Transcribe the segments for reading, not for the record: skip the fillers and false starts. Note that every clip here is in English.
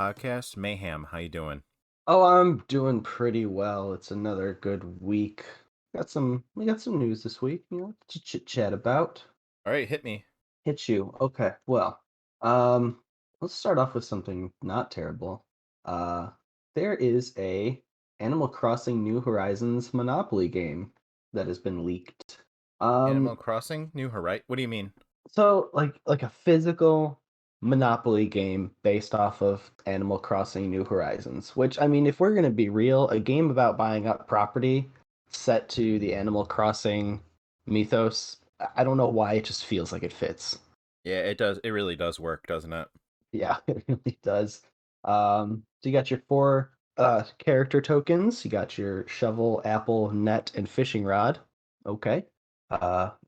podcast. Mayhem, how you doing? Oh, I'm doing pretty well. It's another good week. We got some news this week, to chit chat about. All right, hit me. Hit you. Okay. Well, um, let's start off with something not terrible. Uh, there is a Animal Crossing New Horizons Monopoly game that has been leaked. Animal Um, Crossing, New Horizon. What do you mean? so like a physical Monopoly game based off of Animal Crossing New Horizons, which I mean, if we're gonna be real, a game about buying up property set to the Animal Crossing mythos, I don't know why it just feels like it fits. Yeah, it does. It really does work, doesn't it? Yeah, it really does. So you got your four character tokens. You got your shovel, apple, net, and fishing rod. Okay.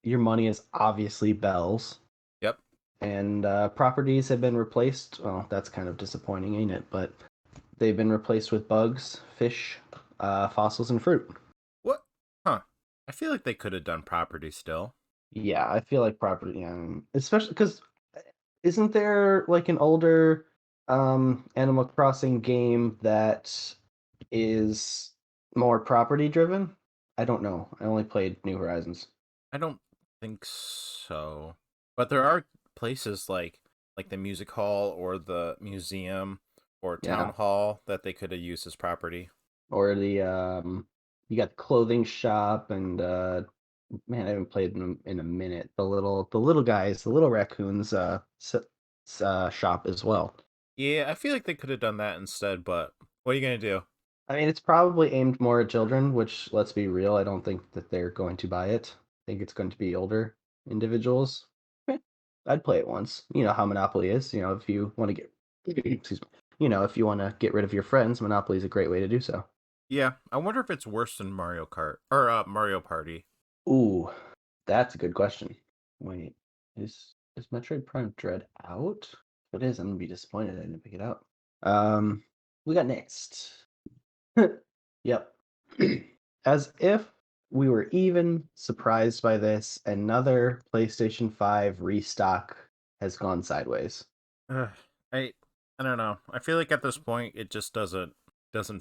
Your money is obviously bells. Yep. And properties have been replaced. Well, that's kind of disappointing, ain't it? But they've been replaced with bugs, fish, fossils, and fruit. What? Huh. I feel like they could have done property still. Yeah, I feel like property, especially because isn't there like an older Animal Crossing game that is more property driven? I don't know. I only played New Horizons. I don't think so. But there are places like the music hall or the museum or town Yeah, hall that they could have used as property. or the you got the clothing shop and man, I haven't played them in a minute. The little guys, the little raccoons shop as well. Yeah, I feel like they could have done that instead, but what are you gonna do? I mean, it's probably aimed more at children, which, let's be real, I don't think that they're going to buy it. I think it's going to be older individuals. Eh, I'd play it once. You know how Monopoly is. If you want to get, excuse me, if you want to get rid of your friends, Monopoly is a great way to do so. Yeah, I wonder if it's worse than Mario Kart or Mario Party. Ooh, that's a good question. Wait, is Metroid Prime Dread out? If it is, I'm gonna be disappointed I didn't pick it up. Um, we got next. Yep. As if we were even surprised by this, another PlayStation 5 restock has gone sideways. Ugh, I I don't know. I feel like at this point it just doesn't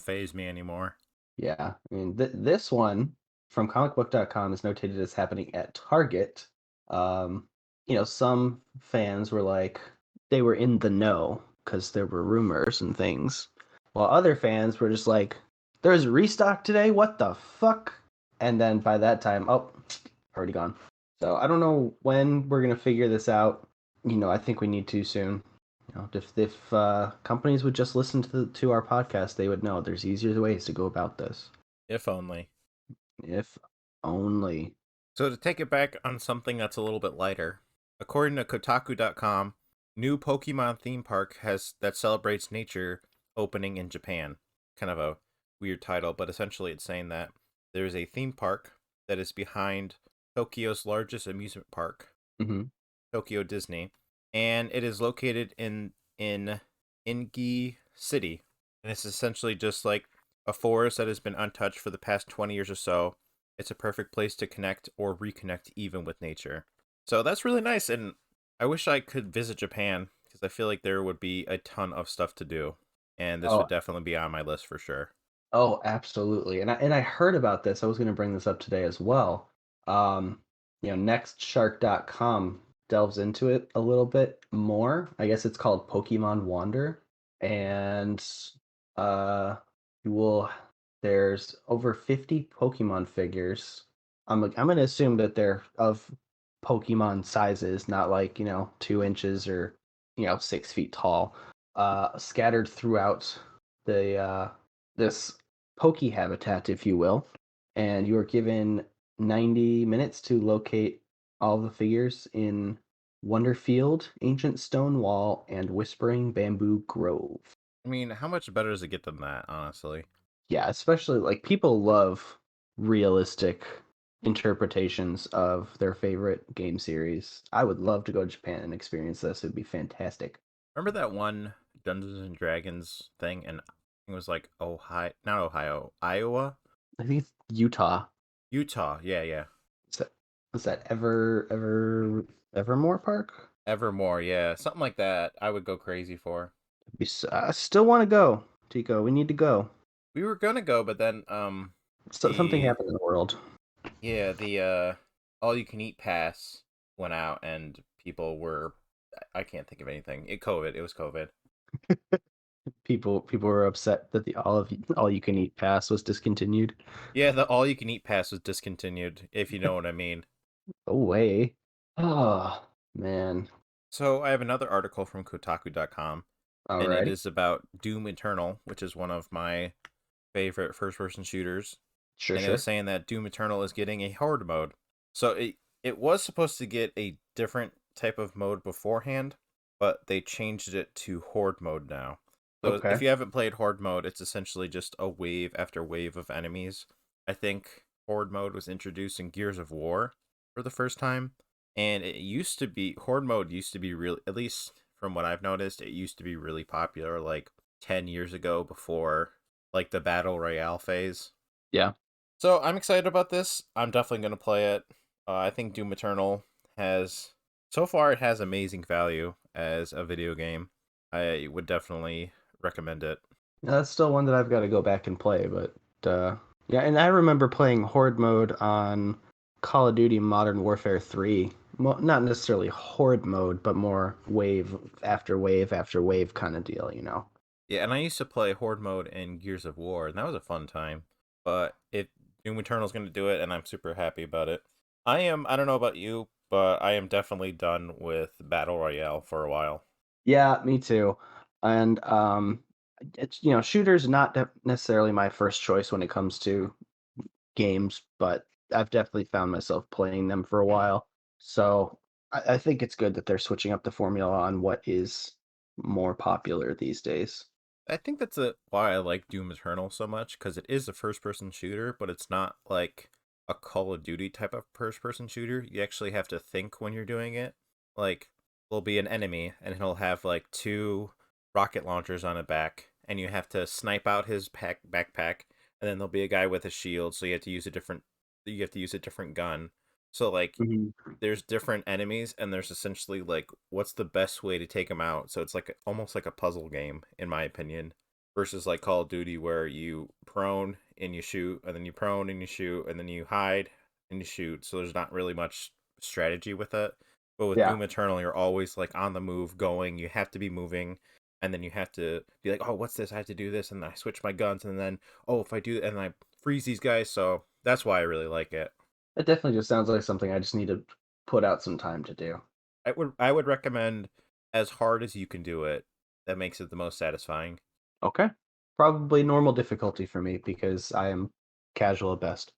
phase me anymore. Yeah, I mean, this one from comicbook.com is notated as happening at Target. Um, some fans were like, they were in the know because there were rumors and things, while other fans were just like, there's a restock today? What the fuck? And then by that time, oh, already gone. So I don't know when we're gonna figure this out. I think we need to soon. If companies would just listen to our podcast, they would know there's easier ways to go about this. If only. If only. So to take it back on something that's a little bit lighter, according to Kotaku.com, new Pokemon theme park has that celebrates nature opening in Japan. Kind of a weird title, but essentially it's saying that there is a theme park that is behind Tokyo's largest amusement park, Hmm. Tokyo Disney, and it is located in Ingi City, and it's essentially just like a forest that has been untouched for the past 20 years or so. It's a perfect place to connect or reconnect even with nature. So that's really nice, and I wish I could visit Japan because I feel like there would be a ton of stuff to do, and this would Oh, definitely be on my list for sure. oh, absolutely. And I heard about this. I was going to bring this up today as well. Um, nextshark.com delves into it a little bit more. I guess it's called Pokemon Wander, and uh, you will. There's over 50 Pokemon figures. I'm going to assume that they're of Pokemon sizes, not like 2 inches or 6 feet tall. Scattered throughout the this Poke habitat, if you will, and you are given 90 minutes to locate all the figures in Wonderfield, Ancient Stone Wall, and Whispering Bamboo Grove. I mean, how much better does it get than that, honestly? Yeah, especially like people love realistic interpretations of their favorite game series. I would love to go to Japan and experience this. It'd be fantastic. Remember that one Dungeons and Dragons thing, and it was like Ohio, not Ohio, Iowa, I think it's Utah. Utah. Yeah, yeah. Is that Evermore Park? Evermore, yeah, something like that. I would go crazy for. I still want to go, Tico. We need to go. We were gonna go, but then Something the happened in the world. yeah, the all you can eat pass went out and people were I can't think of anything. It was COVID. People were upset that the all you can eat pass was discontinued. Yeah, the all you can eat pass was discontinued, if you know what I mean. Oh way. Oh man. So I have another article from Kotaku.com, and it Alrighty. is about Doom Eternal, which is one of my favorite first person shooters. Sure, And it was sure. saying that Doom Eternal is getting a horde mode. So it was supposed to get a different type of mode beforehand, but they changed it to horde mode now. So if Okay. you haven't played horde mode, it's essentially just a wave after wave of enemies. I think horde mode was introduced in Gears of War for the first time, and it used to be horde mode used to be really, at least from what I've noticed, it used to be really popular like 10 years ago before like the battle royale phase. Yeah. So I'm excited about this. I'm definitely going to play it. I think Doom Eternal has, so far, it has amazing value as a video game. I would definitely recommend it. That's still one that I've got to go back and play, but yeah, and I remember playing Horde mode on Call of Duty Modern Warfare 3. Not necessarily Horde mode, but more wave after wave after wave kind of deal, you know. Yeah, and I used to play Horde mode in Gears of War, and that was a fun time. But if Doom Eternal's going to do it, and I'm super happy about it. I don't know about you, but I am definitely done with Battle Royale for a while. Yeah, me too. And it's shooters not necessarily my first choice when it comes to games, but I've definitely found myself playing them for a while. So I think it's good that they're switching up the formula on what is more popular these days. I think that's why I like Doom Eternal so much because it is a first person shooter, but it's not like a Call of Duty type of first person shooter. You actually have to think when you're doing it. Like, there'll be an enemy and he'll have like two rocket launchers on a back, and you have to snipe out his backpack, and then there'll be a guy with a shield, so you have to use a different gun. So like Mhm. there's different enemies and there's essentially like what's the best way to take them out, so it's like almost like a puzzle game in my opinion, versus like Call of Duty where you prone and you shoot and then you prone and you shoot and then you hide and you shoot, so there's not really much strategy with it. But with Yeah, Doom Eternal you're always like on the move going, you have to be moving, and then you have to be like, oh, what's this, I have to do this, and then I switch my guns, and then oh, if I do, and I freeze these guys. So that's why I really like it. it definitely just sounds like something I just need to put out some time to do. I would recommend as hard as you can do it. That makes it the most satisfying. Okay. Probably normal difficulty for me because I am casual at best.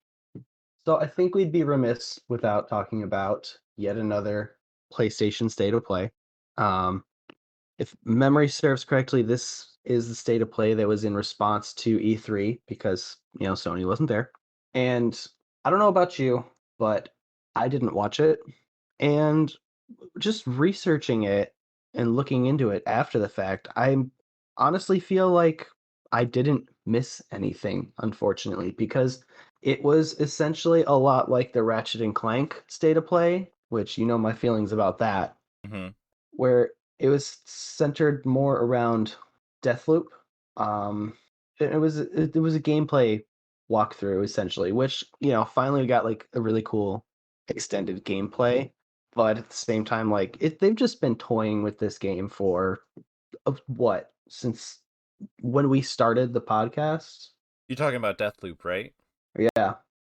So I think we'd be remiss without talking about yet another PlayStation State of Play. Um, if memory serves correctly, this is the State of Play that was in response to E3 because Sony wasn't there. And I don't know about you, but I didn't watch it. And just researching it and looking into it after the fact, I honestly feel like I didn't miss anything, unfortunately, because it was essentially a lot like the Ratchet and Clank State of Play, which you know my feelings about that, Hmm. where it was centered more around Deathloop. Um, it was a gameplay walkthrough essentially, which finally we got like a really cool extended gameplay. But at the same time, like they've just been toying with this game for of what since when we started the podcast. You're talking about Deathloop, right? Yeah,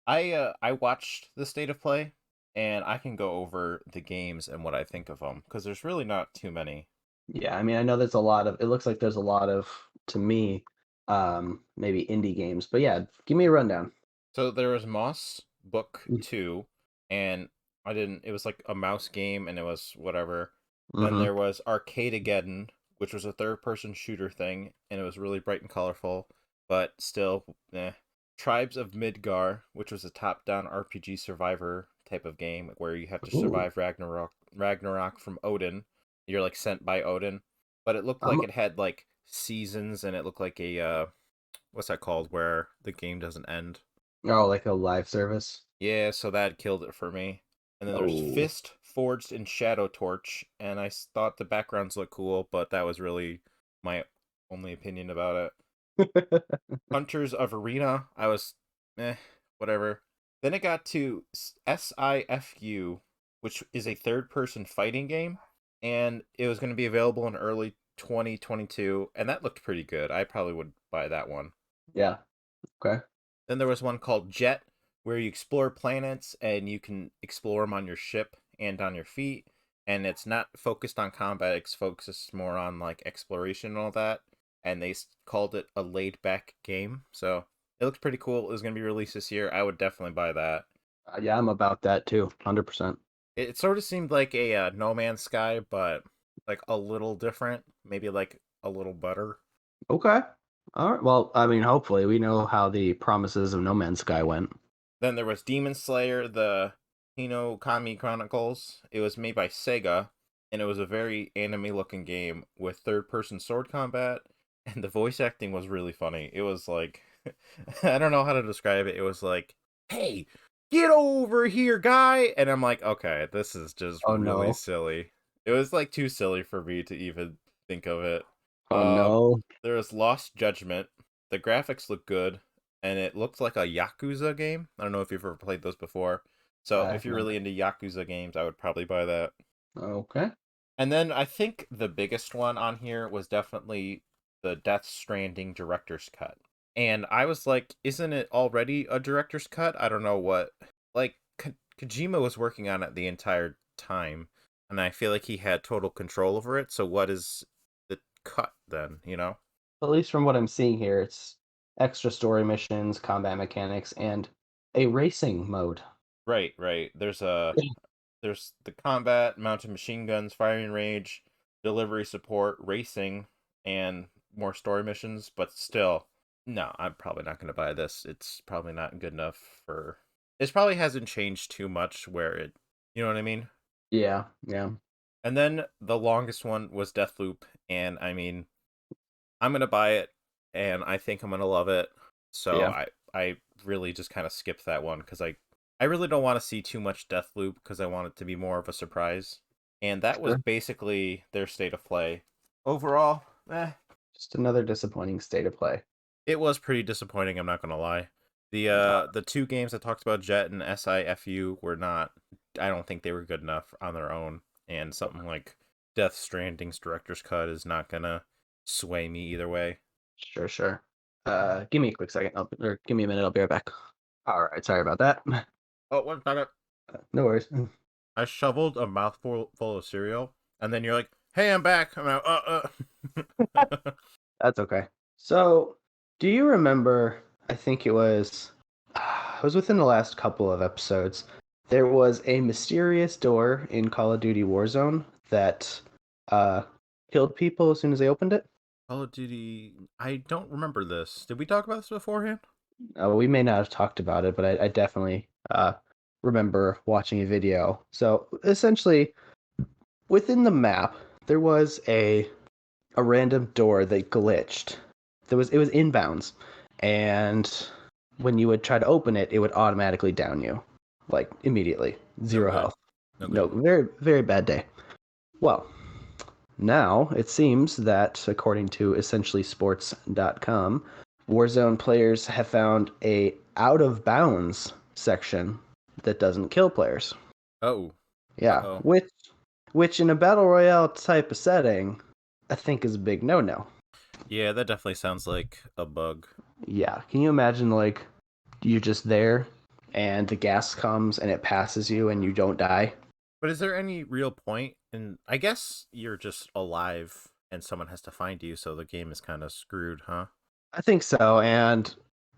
I watched the State of Play, and I can go over the games and what I think of them because there's really not too many. yeah. I mean, I know there's a lot of. It looks like there's a lot of to me, maybe indie games. But yeah, give me a rundown. So there was Moss Book 2, and I didn't. It was like a mouse game, and it was whatever. Then Mm-hmm. there was Arcadegeddon, which was a third-person shooter thing, and it was really bright and colorful, but still, eh. Tribes of Midgar, which was a top-down RPG survivor type of game where you have to Ooh. survive Ragnarok from Odin. You're like sent by Odin, but it looked I'm like it had like seasons, and it looked like a what's that called, where the game doesn't end. Oh, like a live service? Yeah, so that killed it for me. And then there's Oh. Fist Forged in Shadow Torch, and thought the backgrounds looked cool, but that was really my only opinion about it. Hunters of Arena, I was, whatever. Then it got to SIFU, which is a third-person fighting game, and it was going to be available in early 2022, and that looked pretty good. I probably would buy that one. Yeah. Okay. Then there was one called Jet, where you explore planets and you can explore them on your ship and on your feet. And it's not focused on combat; it's focused more on like exploration and all that. And they called it a laid-back game, so it looks pretty cool. It was gonna be released this year. I would definitely buy that. Yeah, I'm about that too. 100%. It sort of seemed like a No Man's Sky, but like a little different, maybe like a little better. Okay. All right. Well, I mean, hopefully we know how the promises of No Man's Sky went. Then there was Demon Slayer, the Kami Chronicles. It was made by Sega, and it was a very anime looking game with third person sword combat, and the voice acting was really funny. It was like, I don't know how to describe it. It was like, hey, get over here, guy. And I'm like, okay, this is just Oh really no. silly. It was like too silly for me to even think of it. Oh Um, no. there was Lost Judgment. The graphics look good, and it looked like a Yakuza game. I don't know if you've ever played those before. So if you're No. really into Yakuza games, I would probably buy that. Okay. And then I think the biggest one on here was definitely the Death Stranding director's cut. And I was like, isn't it already a director's cut? I don't know what. Like, Kojima was working on it the entire time, and I feel like he had total control over it. So what is the cut then, you know? At least from what I'm seeing here, it's extra story missions, combat mechanics, and a racing mode. Right, right. There's the combat, mounted machine guns, firing range, delivery support, racing, and more story missions, but still, no, I'm probably not going to buy this. It's probably not good enough for. It probably hasn't changed too much where it. You know what I mean? Yeah, yeah, And then the longest one was Deathloop, and I mean, I'm going to buy it, and I think I'm going to love it. So yeah. I really just kind of skipped that one because I really don't want to see too much Deathloop because I want it to be more of a surprise. And that was Sure. basically their state of play. Overall, Just another disappointing state of play. it was pretty disappointing, I'm not gonna lie. Uh, The two games I talked about, Jet and SIFU, were not, I don't think they were good enough on their own. And something like Death Stranding's director's cut is not gonna sway me either way. sure, sure. Give me a quick second. Or give me a minute. I'll be right back. All right. Sorry about that. Oh, one second. No worries. I shoveled a mouthful full of cereal, and then you're like, "Hey, I'm back." I'm out. That's okay. So, do you remember? I think it was within the last couple of episodes. There was a mysterious door in Call of Duty Warzone that uh, killed people as soon as they opened it. Call of Duty. I don't remember this. Did we talk about this beforehand? We may not have talked about it, but I definitely remember watching a video. So essentially, within the map, there was a random door that glitched. It was inbounds, and when you would try to open it, it would automatically down you, like immediately, No zero good. health. No No, good. very very bad day. Well, now it seems that according to essentiallysports.com, Warzone players have found a out of bounds section that doesn't kill players. Oh. Uh Yeah, oh. which in a battle royale type of setting, I think is a big no-no. Yeah, that definitely sounds like a bug. Yeah, can you imagine like you're just there and the gas comes and it passes you and you don't die? But is there any real point? And I guess you're just alive and someone has to find you, so the game is kind of screwed, huh? I think so. And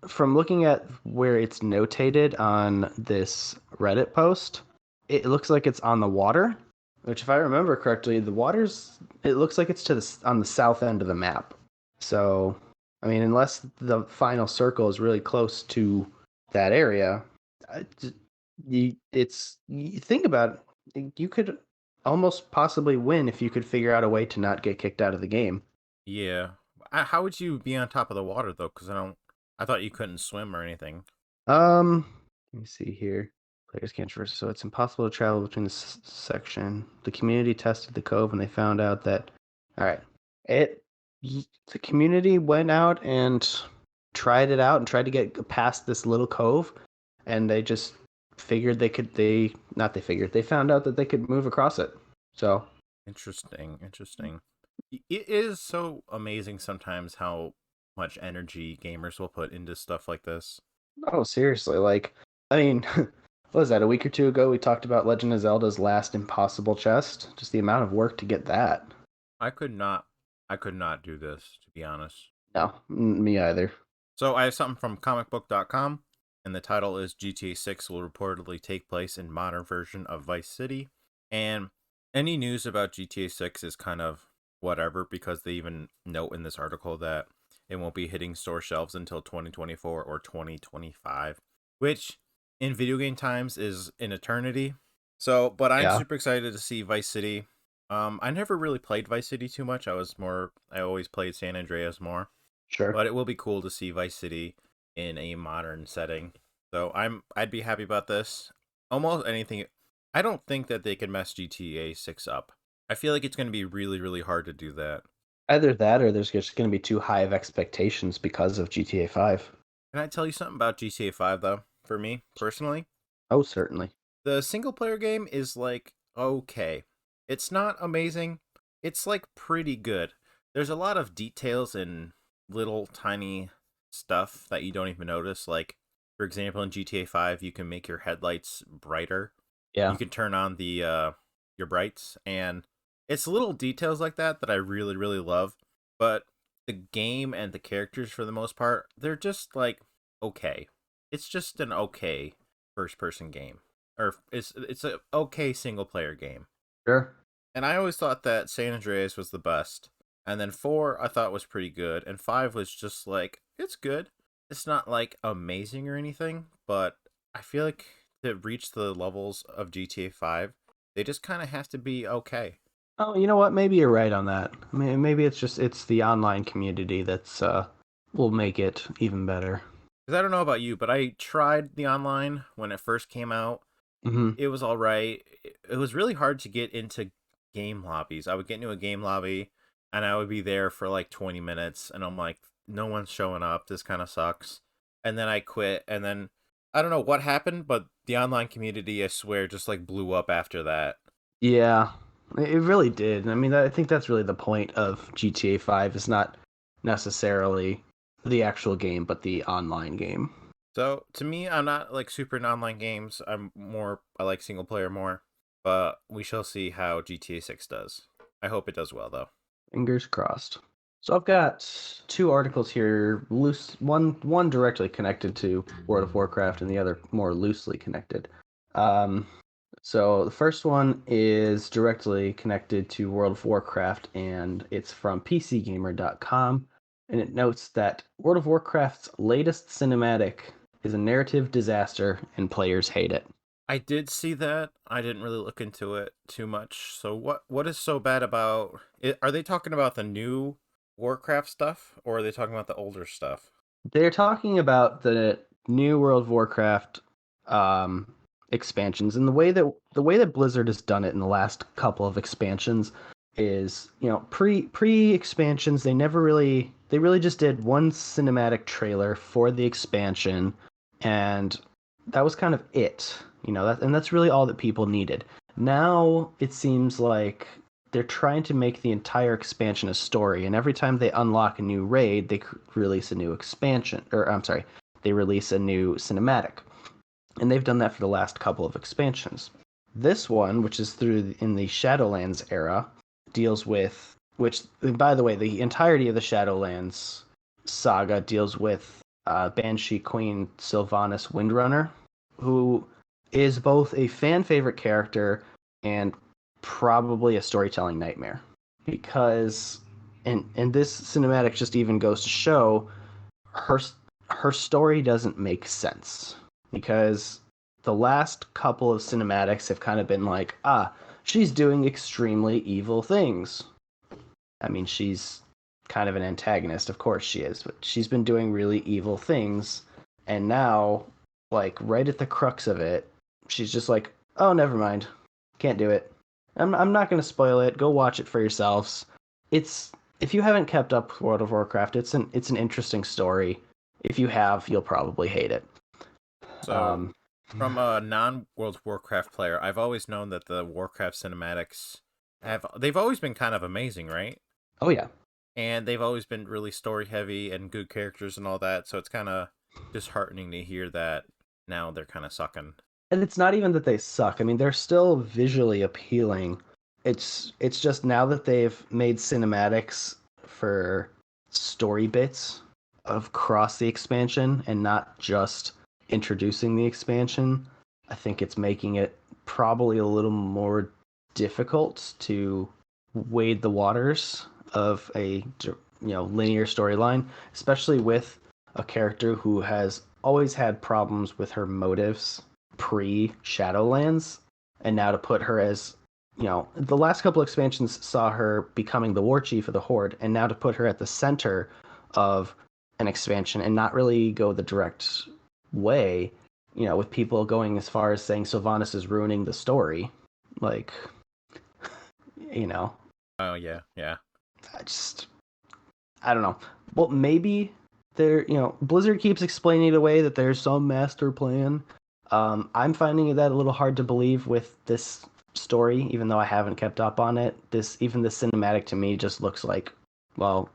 from looking at where it's notated on this Reddit post, it looks like it's on the water, which if I remember correctly, it looks like it's on the south end of the map. So, I mean, unless the final circle is really close to that area, you think about it, you could almost possibly win if you could figure out a way to not get kicked out of the game. Yeah. How would you be on top of the water though? Because I don't. I thought you couldn't swim or anything. Let me see here. Players can't traverse, so it's impossible to travel between the section. The community tested the cove and they found out that, all right, it The community went out and tried it out and tried to get past this little cove, and they just figured they could. They not they figured they found out that they could move across it. So Interesting, interesting. It is so amazing sometimes how much energy gamers will put into stuff like this. oh seriously, like I mean, what was that a week or two ago? We talked about Legend of Zelda's Last Impossible Chest. Just the amount of work to get that. I could not I could not do this, to be honest. No, me either. So I have something from comicbook.com, and the title is GTA 6 will reportedly take place in modern version of Vice City. And any news about GTA 6 is kind of whatever, because they even note in this article that it won't be hitting store shelves until 2024 or 2025, which in video game times is an eternity. So, but I'm Yeah, super excited to see Vice City. I never really played Vice City too much. I always played San Andreas more, sure. but it will be cool to see Vice City in a modern setting. So I'd be happy about this. Almost anything. I don't think that they can mess GTA 6 up. I feel like it's going to be really really hard to do that. Either that or there's just going to be too high of expectations because of GTA 5. Can I tell you something about GTA 5 though? For me personally, Oh, certainly. the single player game is like okay. It's not amazing. It's like pretty good. There's a lot of details and little tiny stuff that you don't even notice. Like, for example, in GTA 5, you can make your headlights brighter. Yeah. You can turn on the your brights, and it's little details like that that I really really love. But the game and the characters, for the most part, they're just like okay. It's just an okay first person game, or it's a okay single player game. Sure. And I always thought that San Andreas was the best. And then 4 I thought was pretty good, and 5 was just like it's good. It's not like amazing or anything, but I feel like to reach the levels of GTA 5, they just kind of have to be okay. Oh, you know what? Maybe you're right on that. Maybe it's the online community that's will make it even better. Cuz I don't know about you, but I tried the online when it first came out. Hmm. It was all right. It was really hard to get into game lobbies. I would get into a game lobby and I would be there for like 20 minutes and I'm like, no one's showing up. This kind of sucks. And then I quit. And then I don't know what happened, but the online community, I swear, just like blew up after that. Yeah, it really did. I mean, I think that's really the point of GTA 5 is not necessarily the actual game, but the online game. So to me, I'm not like super in online games. I like single player more. But we shall see how GTA 6 does. I hope it does well, though. Fingers crossed. So I've got two articles here, loose one directly connected to World of Warcraft and the other more loosely connected. Um, so the first one is directly connected to World of Warcraft and it's from PCGamer.com and it notes that World of Warcraft's latest cinematic is a narrative disaster and players hate it. I did see that. I didn't really look into it too much. So what is so bad about it? Are they talking about the new Warcraft stuff or are they talking about the older stuff? They're talking about the new World of Warcraft um, expansions, and the way that Blizzard has done it in the last couple of expansions is, pre expansions they really just did one cinematic trailer for the expansion, and that was kind of it. That's really all that people needed. Now it seems like they're trying to make the entire expansion a story, and every time they unlock a new raid, they release a new expansion, or I'm sorry, they release a new cinematic, and they've done that for the last couple of expansions. This one, which is in the Shadowlands era, deals with which, by the way, the entirety of the Shadowlands saga deals with Banshee Queen Sylvanas Windrunner, who is both a fan favorite character and probably a storytelling nightmare because and this cinematic just even goes to show her her story doesn't make sense because the last couple of cinematics have kind of been like, she's doing extremely evil things. I mean, she's kind of an antagonist, of course she is, but she's been doing really evil things, and now, like right at the crux of it, she's just like, oh, never mind, can't do it. I'm not going to spoil it. Go watch it for yourselves. It's if you haven't kept up with World of Warcraft, it's an interesting story. If you have, you'll probably hate it. So, Um, from a non-World of Warcraft player, I've always known that the Warcraft cinematics they've always been kind of amazing, right? oh yeah, And they've always been really story heavy and good characters and all that. So it's kind of disheartening to hear that now they're kind of sucking. and it's not even that they suck. I mean, they're still visually appealing. It's just now that they've made cinematics for story bits of across the expansion and not just introducing the expansion, I think it's making it probably a little more difficult to wade the waters of a linear storyline, especially with a character who has always had problems with her motives pre Shadowlands, and now to put her as the last couple expansions saw her becoming the war chief of the Horde, and now to put her at the center of an expansion and not really go the direct way, with people going as far as saying Sylvanas is ruining the story, like, you know, Oh yeah, yeah. I just I don't know. Well, maybe Blizzard keeps explaining it away that there's some master plan. I'm finding that a little hard to believe with this story, even though I haven't kept up on it. Even the cinematic to me just looks like, well,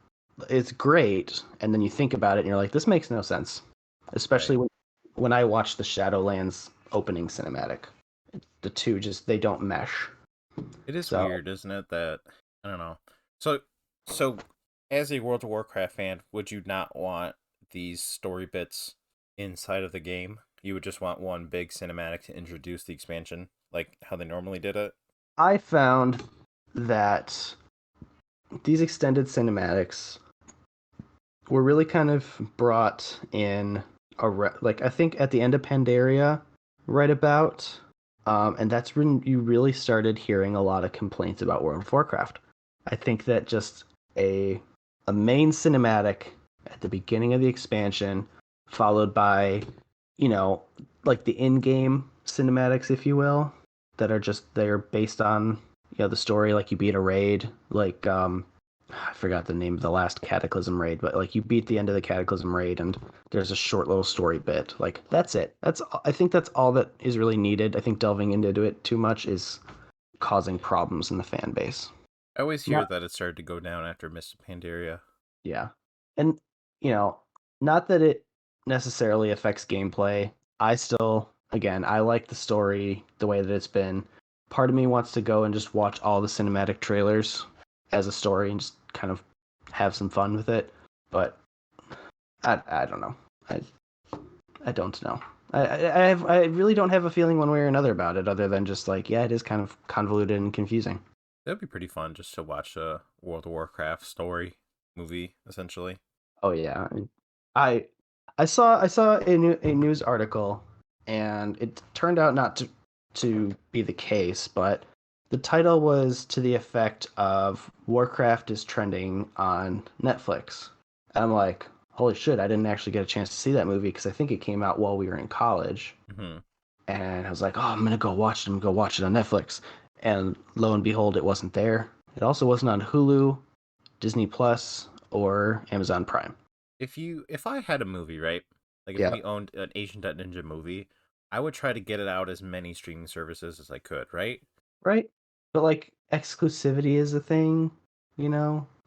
it's great, and then you think about it and you're like, this makes no sense. Especially Right. when I watch the Shadowlands opening cinematic. The two just they don't mesh. It is So weird, isn't it? That I don't know. So, so as a World of Warcraft fan, would you not want these story bits inside of the game? You would just want one big cinematic to introduce the expansion, like how they normally did it. I found that these extended cinematics were really kind of brought in like I think at the end of Pandaria, right about, and that's when you really started hearing a lot of complaints about World of Warcraft. I think that just a a main cinematic at the beginning of the expansion, followed by, you know, like the in-game cinematics, if you will, that are just they're based on the story, like you beat a raid, like I forgot the name of the last Cataclysm raid, but like you beat the end of the Cataclysm raid and there's a short little story bit. Like that's it. I think that's all that is really needed. I think delving into it too much is causing problems in the fan base. I always hear Not that it started to go down after Mists of Pandaria. yeah. And you know, not that it necessarily affects gameplay. I still again, I like the story the way that it's been. Part of me wants to go and just watch all the cinematic trailers as a story and just kind of have some fun with it. But I don't know. I I don't know. I really don't have a feeling one way or another about it, other than just like it is kind of convoluted and confusing. That'd be pretty fun just to watch a World of Warcraft story movie, essentially. Oh yeah, I I saw a news article, and it turned out not to be the case, but the title was to the effect of Warcraft is trending on Netflix. And I'm like, holy shit! I didn't actually get a chance to see that movie because I think it came out while we were in college. Hmm. And I was like, oh, I'm gonna go watch it. I'm gonna go watch it on Netflix. And lo and behold, it wasn't there. It also wasn't on Hulu, Disney Plus, or Amazon Prime. If I had a movie, right? Like if Yeah, we owned an Asian Ninja movie, I would try to get it out as many streaming services as I could, right? right. But like exclusivity is a thing,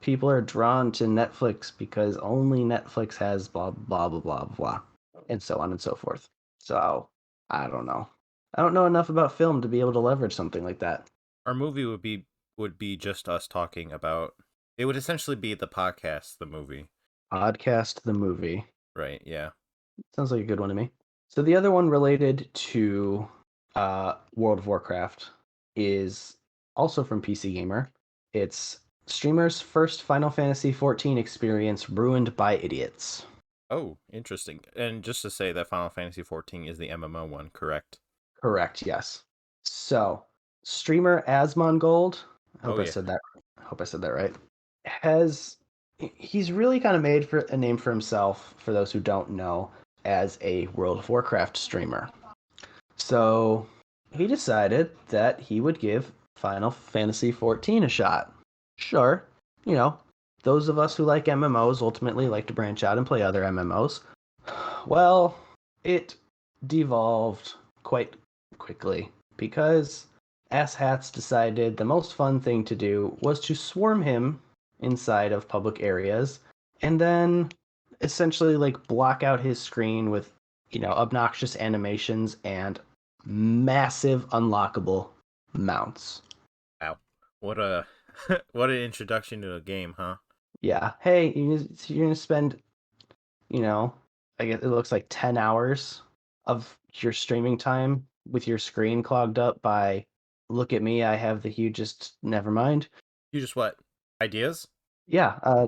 People are drawn to Netflix because only Netflix has blah blah blah blah blah, and so on and so forth. So I don't know. I don't know enough about film to be able to leverage something like that. Our movie would be just us talking about. It would essentially be the podcast, the movie, Podcast the movie. right? Yeah. Sounds like a good one to me. So the other one related to World of Warcraft is also from PC Gamer. It's streamer's first Final Fantasy 14 experience ruined by idiots. Oh, interesting. And just to say that Final Fantasy 14 is the MMO one, correct? Correct, yes. So, streamer Asmongold, I Oh hope I yeah. said that I hope I said that right. Has he's really kind of made for a name for himself for those who don't know as a World of Warcraft streamer. So, he decided that he would give Final Fantasy 14 a shot. Sure, you know, those of us who like MMOs ultimately like to branch out and play other MMOs. Well, it devolved quite quickly because asshats decided the most fun thing to do was to swarm him inside of public areas and then essentially like block out his screen with, obnoxious animations and massive unlockable mounts. Wow. What a what an introduction to a game, huh? Yeah. Hey, you're gonna spend, you know, I guess it looks like 10 hours of your streaming time with your screen clogged up by, look at me, I have the hugest, never mind. You just what? Ideas? Yeah,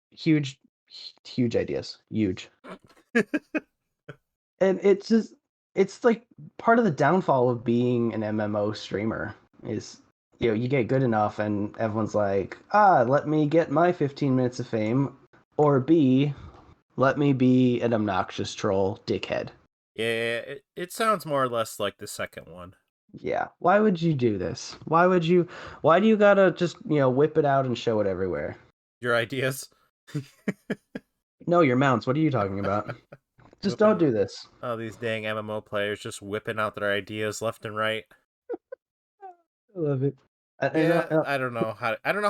huge, huge ideas, huge. And it's like part of the downfall of being an MMO streamer is, you get good enough and everyone's like, let me get my 15 minutes of fame, or B, let me be an obnoxious troll dickhead. Yeah, it sounds more or less like the second one. Yeah. Why would you do this? Why do you gotta just, whip it out and show it everywhere? Your ideas? No, your mounts. What are you talking about? Just don't Whipping do this. all these dang MMO players just whipping out their ideas left and right. I love it. I know. Yeah, I don't know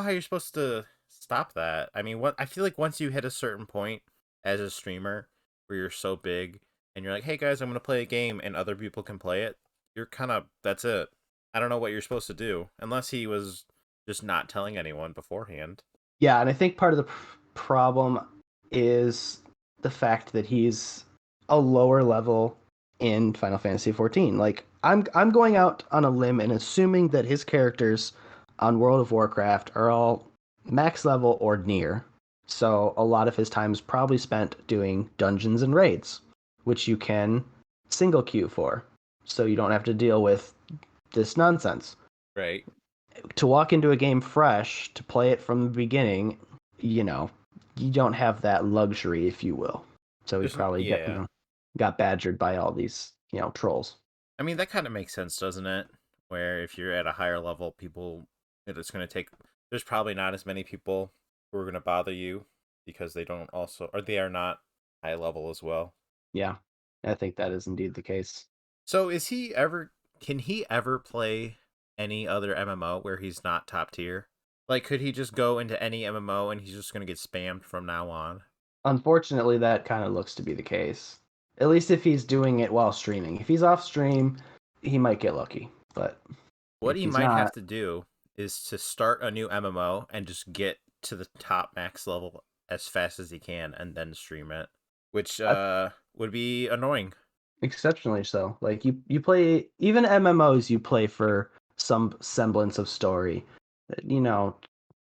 how you're supposed to stop that. I mean, what I feel like once you hit a certain point as a streamer where you're so big and you're like, "Hey guys, I'm going to play a game," and other people can play it, you're kind of that's it. I don't know what you're supposed to do unless he was just not telling anyone beforehand. Yeah, and I think part of the problem is the fact that he's a lower level in Final Fantasy 14. Like I'm going out on a limb and assuming that his characters on World of Warcraft are all max level or near. So a lot of his time is probably spent doing dungeons and raids, which you can single queue for. So you don't have to deal with this nonsense. Right. To walk into a game fresh, to play it from the beginning, you know, you don't have that luxury, if you will. So he Just probably yeah. got badgered by all these, trolls. I mean, that kind of makes sense, doesn't it? Where if you're at a higher level, people it's going to take there's probably not as many people who are going to bother you because they don't also or they are not high level as well. Yeah, I think that is indeed the case. So is he ever can he ever play any other MMO where he's not top tier? Like could he just go into any MMO and he's just going to get spammed from now on? Unfortunately, that kind of looks to be the case. At least if he's doing it while streaming. If he's off stream, he might get lucky. But What if he he's might have not, to do is to start a new MMO and just get to the top max level as fast as he can and then stream it, which I would be annoying. exceptionally so. Like you play even MMOs you play for some semblance of story. You know,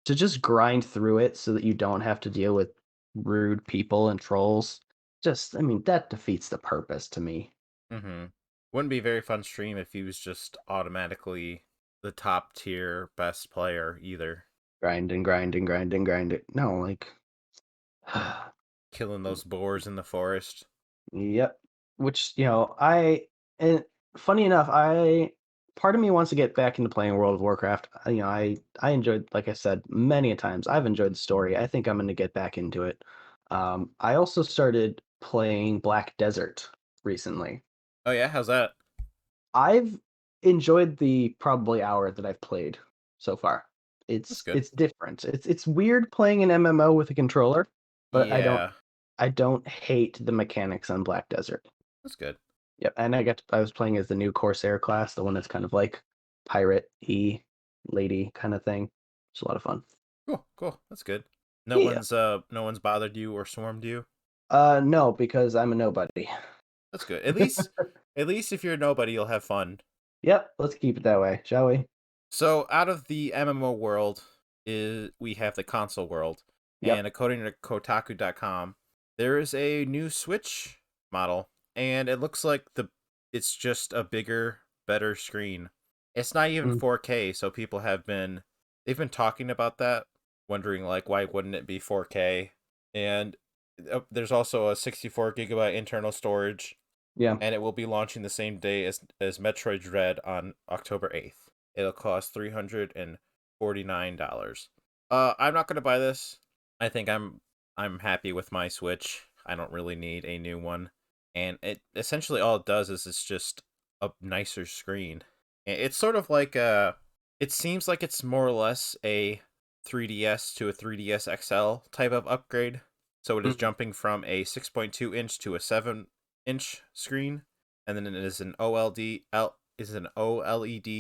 to just grind through it so that you don't have to deal with rude people and trolls. Just I mean that defeats the purpose to me. Mm-hmm. Wouldn't be a very fun stream if he was just automatically the top tier best player either. Grind and grind and grind and grind it. No, like Killing those boars in the forest. yep. Which, and funny enough, I part of me wants to get back into playing World of Warcraft. I enjoyed, like I said, many a times. I've enjoyed the story. I think I'm going to get back into it. I also started playing Black Desert recently. Oh yeah, how's that? I've enjoyed the probably hour that I've played so far. That's It's good. it's different. It's weird playing an MMO with a controller, but Yeah, I don't hate the mechanics on Black Desert. that's good. Yep, and I was playing as the new Corsair class, the one that's kind of like pirate y lady kind of thing. It's a lot of fun. Cool, cool. That's good. Yeah. No one's bothered you or swarmed you. No, because I'm a nobody. That's good. At least if you're a nobody, you'll have fun. Yep, let's keep it that way, shall we? So out of the MMO world is we have the console world, and Yep. according to Kotaku.com, there is a new Switch model, and it looks like it's just a bigger, better screen. It's not even Mm, 4K, so they've been talking about that, wondering like why wouldn't it be 4K? And there's also a 64 gigabyte internal storage, yeah. and it will be launching the same day as Metroid Dread on October 8th. It'll cost $349. I'm not gonna buy this. I think I'm happy with my Switch. I don't really need a new one. And it essentially all it does is it's just a nicer screen. It's sort of like it seems like it's more or less a 3DS to a 3DS XL type of upgrade. So it is Mhm. jumping from a 6.2-inch to a 7-inch screen, and then it is an OLED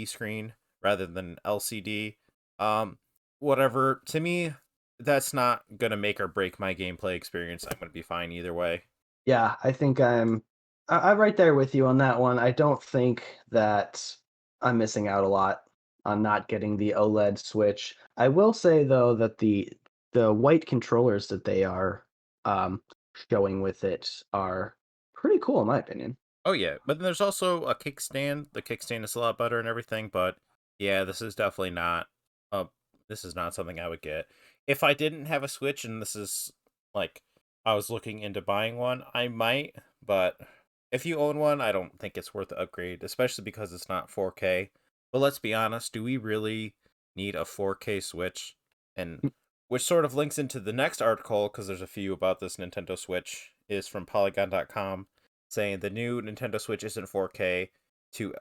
screen rather than LCD. Um Whatever. To me, that's not gonna make or break my gameplay experience. I'm gonna be fine either way. Yeah, I think I'm right there with you on that one. I don't think that I'm missing out a lot on not getting the OLED Switch. I will say though that the white controllers that they are um showing with it are pretty cool in my opinion. Oh yeah, but then there's also a kickstand. The kickstand is a lot better and everything, but yeah, this is definitely not uh this is not something I would get. If I didn't have a Switch and this is like I was looking into buying one, I might, but if you own one, I don't think it's worth the upgrade, especially because it's not 4K. But let's be honest, do we really need a 4K Switch? And which sort of links into the next article because there's a few about this Nintendo Switch is from polygon.com saying the new Nintendo Switch isn't 4K to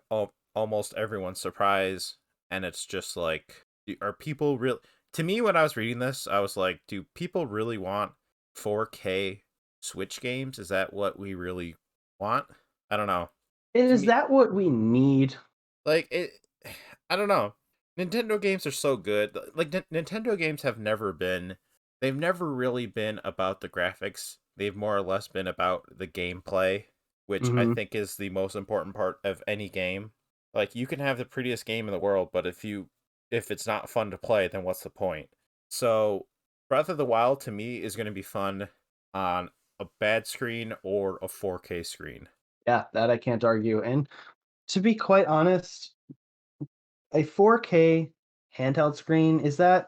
almost everyone's surprise, and it's just like, are people real? To me, when I was reading this, I was like, do people really want 4K Switch games? Is that what we really want? I don't know. To Is me, that what we need? like it, I don't know. Nintendo games are so good. Like Nintendo games have never been. They've never really been about the graphics. They've more or less been about the gameplay, which I Mhm. think is the most important part of any game. Like you can have the prettiest game in the world, but if it's not fun to play, then what's the point? So Breath of the Wild to me is going to be fun on a bad screen or a 4K screen. Yeah, that I can't argue. And to be quite honest, a 4K handheld screen, is that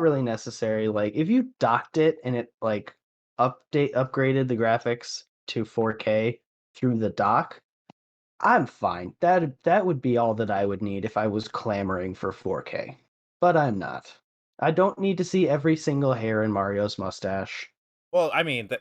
really necessary? Like, if you docked it and it, like, upgraded the graphics to 4K through the dock, I'm fine. That would be all that I would need if I was clamoring for 4K, but I'm not. I don't need to see every single hair in Mario's mustache. Well, I mean that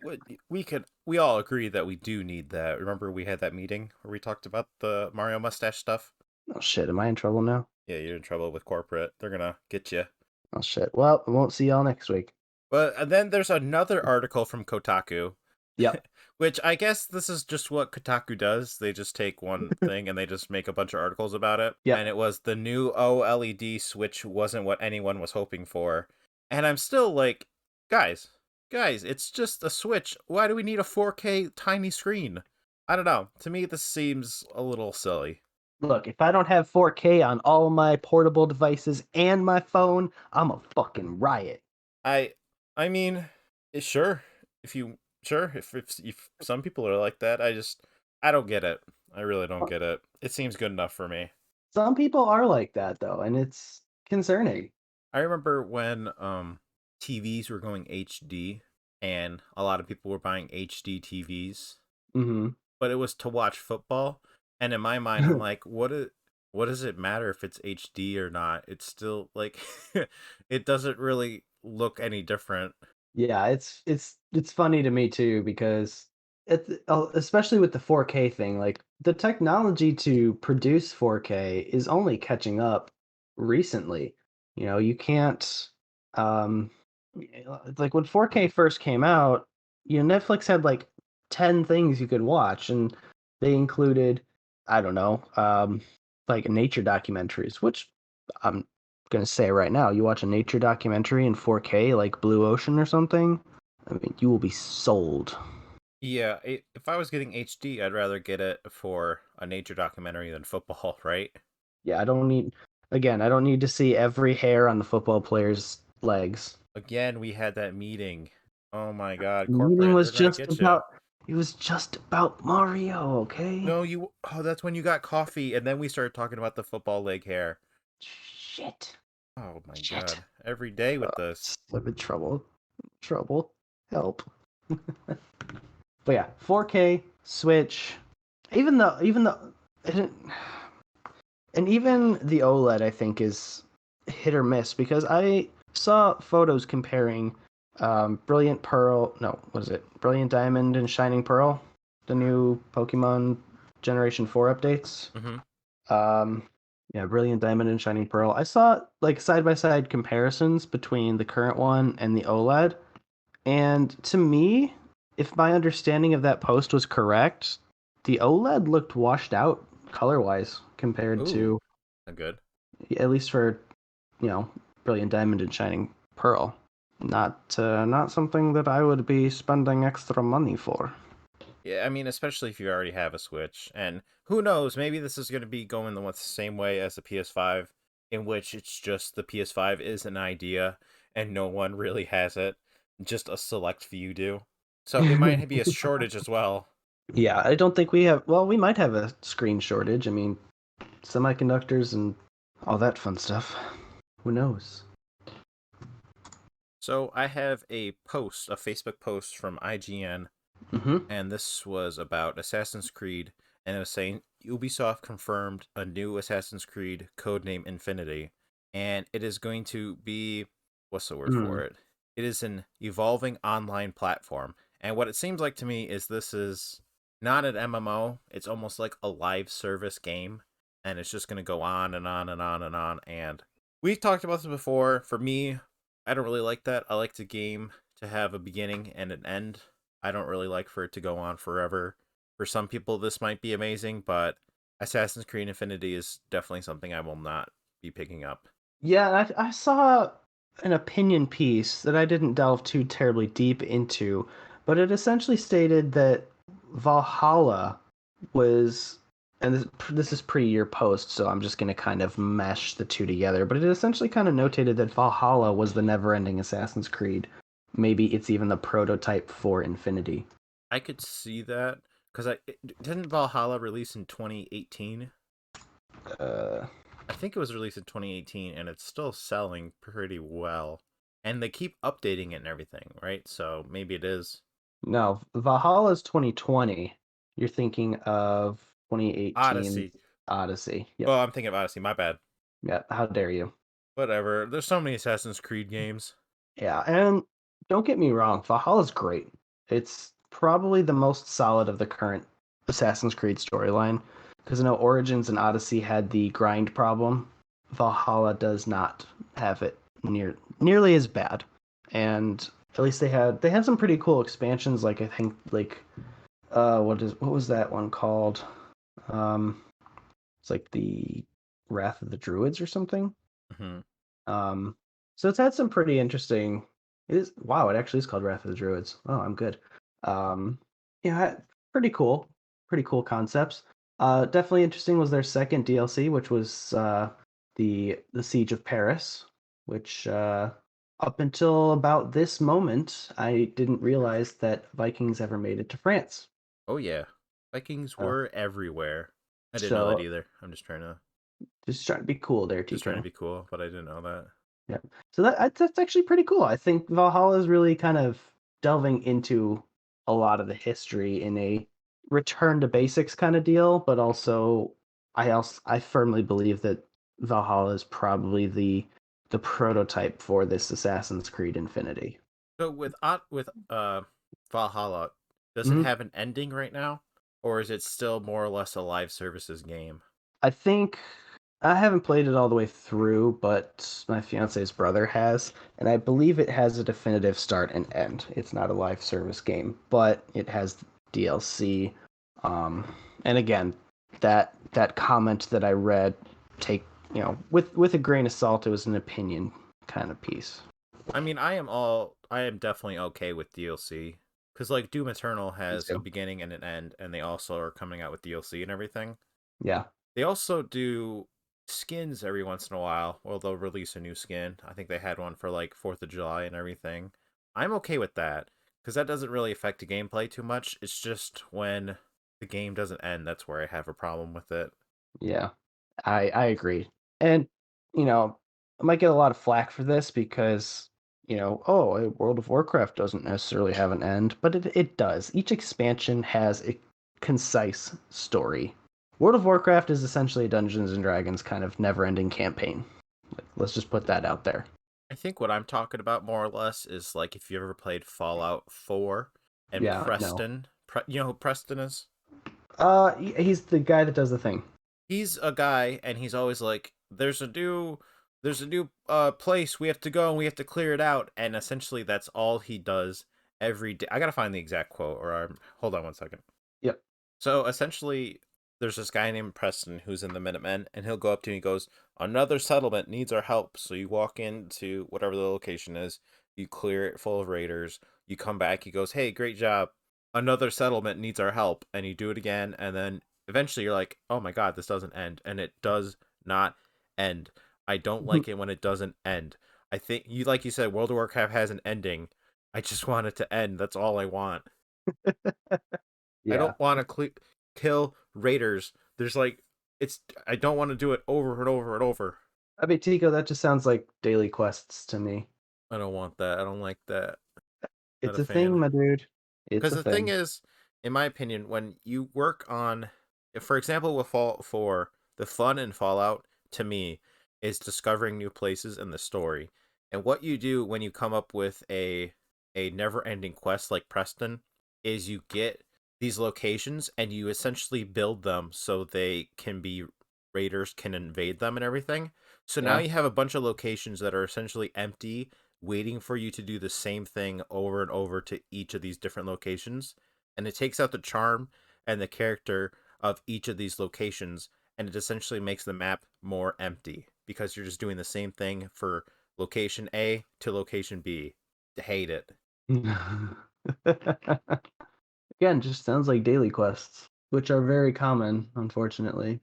we all agree that we do need that. Remember we had that meeting where we talked about the Mario mustache stuff? Oh, shit, am I in trouble now? Yeah, you're in trouble with corporate. They're gonna get you. Oh, shit. Well, I won't see y'all next week. But and then there's another article from Kotaku, Yep. which I guess this is just what Kotaku does. They just take one thing and they just make a bunch of articles about it. And Yep. it was the new OLED Switch wasn't what anyone was hoping for. And I'm still like, guys, guys, it's just a Switch. Why do we need a 4K tiny screen? I don't know. To me, this seems a little silly. Look, if I don't have 4K on all my portable devices and my phone, I'm a fucking riot. I, I mean, sure, if you sure if some people are like that, I don't get it. I really don't get it. It seems good enough for me. Some people are like that though, and it's concerning. I remember when TVs were going HD and a lot of people were buying HD TVs, Mhm. but it was to watch football. And in my mind, I'm like, what does it matter if it's HD or not? It's still like it doesn't really look any different. Yeah, it's funny to me too because especially with the 4K thing, like the technology to produce 4K is only catching up recently. You know, you can't um like when 4K first came out, you know, Netflix had like 10 things you could watch and they included I don't know, like nature documentaries, which I'm gonna say right now, you watch a nature documentary in 4K, like Blue Ocean or something, I mean, you will be sold. Yeah, if I was getting HD, I'd rather get it for a nature documentary than football, right? Yeah, I don't need to see every hair on the football player's legs. Again, we had that meeting. Oh my god, The meeting corporate, they're was gonna just get you. about it was just about Mario, okay? No, that's when you got coffee, and then we started talking about the football leg hair. Shit. Oh my Shit. god, every day with this. I'm in trouble. Trouble. Help. But yeah, 4K Switch. Even though it didn't, and even the OLED I think is hit or miss because saw photos comparing Brilliant Pearl. No, what is it? Brilliant Diamond and Shining Pearl, the new Pokemon Generation 4 updates. Mm-hmm. Um, yeah, Brilliant Diamond and Shining Pearl. I saw like side by side comparisons between the current one and the OLED. And to me, if my understanding of that post was correct, the OLED looked washed out color wise compared Ooh, to, good. at least for, you know, Brilliant Diamond and Shining Pearl. Not something that I would be spending extra money for. Yeah, I mean, especially if you already have a Switch, and who knows, maybe this is going to be going the same way as the PS5, in which it's just the PS5 is an idea and no one really has it, just a select few do. So it might be a shortage as well. Yeah, I don't think we have. Well, we might have a screen shortage. I mean, semiconductors and all that fun stuff. Who knows? So I have a Facebook post from IGN, Mm-hmm. and this was about Assassin's Creed, and it was saying Ubisoft confirmed a new Assassin's Creed codename Infinity, and it is going to be, what's the word for Mm. it? It is an evolving online platform, and what it seems like to me is this is not an MMO. It's almost like a live service game, and it's just going to go on and on and on and on. And we've talked about this before. For me, I don't really like that. I like the game to have a beginning and an end. I don't really like for it to go on forever. For some people, this might be amazing, but Assassin's Creed Infinity is definitely something I will not be picking up. Yeah, I saw an opinion piece that I didn't delve too terribly deep into, but it essentially stated that Valhalla was, and this is pre your post, so I'm just going to kind of mesh the two together, but it essentially kind of notated that Valhalla was the never-ending Assassin's Creed. Maybe it's even the prototype for Infinity. I could see that because didn't Valhalla release in 2018. Uh, I think it was released in 2018, and it's still selling pretty well. And they keep updating it and everything, right? So maybe it is no, Valhalla's 2020. You're thinking of 2018 Odyssey. Odyssey. Yep. Oh, I'm thinking of Odyssey. My bad. Yeah, how dare you? Whatever. There's so many Assassin's Creed games. Yeah, and don't get me wrong, Valhalla's great. It's probably the most solid of the current Assassin's Creed storyline. Because I know Origins and Odyssey had the grind problem. Valhalla does not have it nearly as bad. And at least they had some pretty cool expansions, like I think like what was that one called? Um it's like the Wrath of the Druids or something. Hmm. Um, so it's had some pretty interesting. It is wow. It actually is called Wrath of the Druids. Oh, I'm good. Um, yeah, pretty cool. Pretty cool concepts. Definitely interesting was their second DLC, which was the Siege of Paris, which up until about this moment, I didn't realize that Vikings ever made it to France. Oh yeah, Vikings Uh, were everywhere. I didn't know that so either. I'm just trying to be cool there, just trying to TK. be cool, but I didn't know that. Yeah. So that's actually pretty cool. I think Valhalla is really kind of delving into a lot of the history in a return to basics kind of deal, but I firmly believe that Valhalla is probably the prototype for this Assassin's Creed Infinity. So with Valhalla, does it Hmm. have an ending right now, or is it still more or less a live services game? I think I haven't played it all the way through, but my fiance's brother has, and I believe it has a definitive start and end. It's not a live service game, but it has DLC. Um, and again, that comment that I read, take with a grain of salt. It was an opinion kind of piece. I mean, I am definitely okay with DLC because like Doom Eternal Me has a too. beginning and an end, and they also are coming out with DLC and everything. Yeah, They also do skins every once in a while, or they'll release a new skin. I think they had one for like 4th of July and everything. I'm okay with that because that doesn't really affect the gameplay too much. It's just when the game doesn't end that's where I have a problem with it. yeah, I agree. And you know, I might get a lot of flack for this because oh, World of Warcraft doesn't necessarily have an end, but it does. Each expansion has a concise story. World of Warcraft is essentially a Dungeons and Dragons kind of never-ending campaign. Like, let's just put that out there. I think what I'm talking about more or less is like if you ever played Fallout 4 and Yeah, no. Preston. You know who Preston is? He's the guy that does the thing. He's a guy and he's always like there's a new place we have to go and we have to clear it out, and essentially that's all he does every day. I got to find the exact quote hold on one second. Yep. So essentially, there's this guy named Preston who's in the Minutemen, and he'll go up to you and he goes, "Another settlement needs our help." So you walk into whatever the location is, you clear it full of raiders, you come back, he goes, "Hey, great job. Another settlement needs our help." And you do it again, and then eventually you're like, "Oh my god, this doesn't end." And it does not end. I don't like it when it doesn't end. I think you like you said, World of Warcraft has an ending. I just want it to end. That's all I want. I Yeah. don't want to kill raiders. There's like it's I don't want to do it over and over and over. I mean, Tico, that just sounds like daily quests to me. I don't want that. I don't like that. Not It's a a thing, fan. my dude. It's Because a the thing thing. is, in my opinion, when you work on, for example, with Fallout 4, the fun in Fallout to me is discovering new places in the story. And what you do when you come up with a never-ending quest like Preston is you get these locations and you essentially build them so they can be raiders can invade them and everything. So now Yeah. you have a bunch of locations that are essentially empty, waiting for you to do the same thing over and over to each of these different locations. And it takes out the charm and the character of each of these locations, and it essentially makes the map more empty because you're just doing the same thing for location A to location B. I hate it. Again, just sounds like daily quests, which are very common, unfortunately.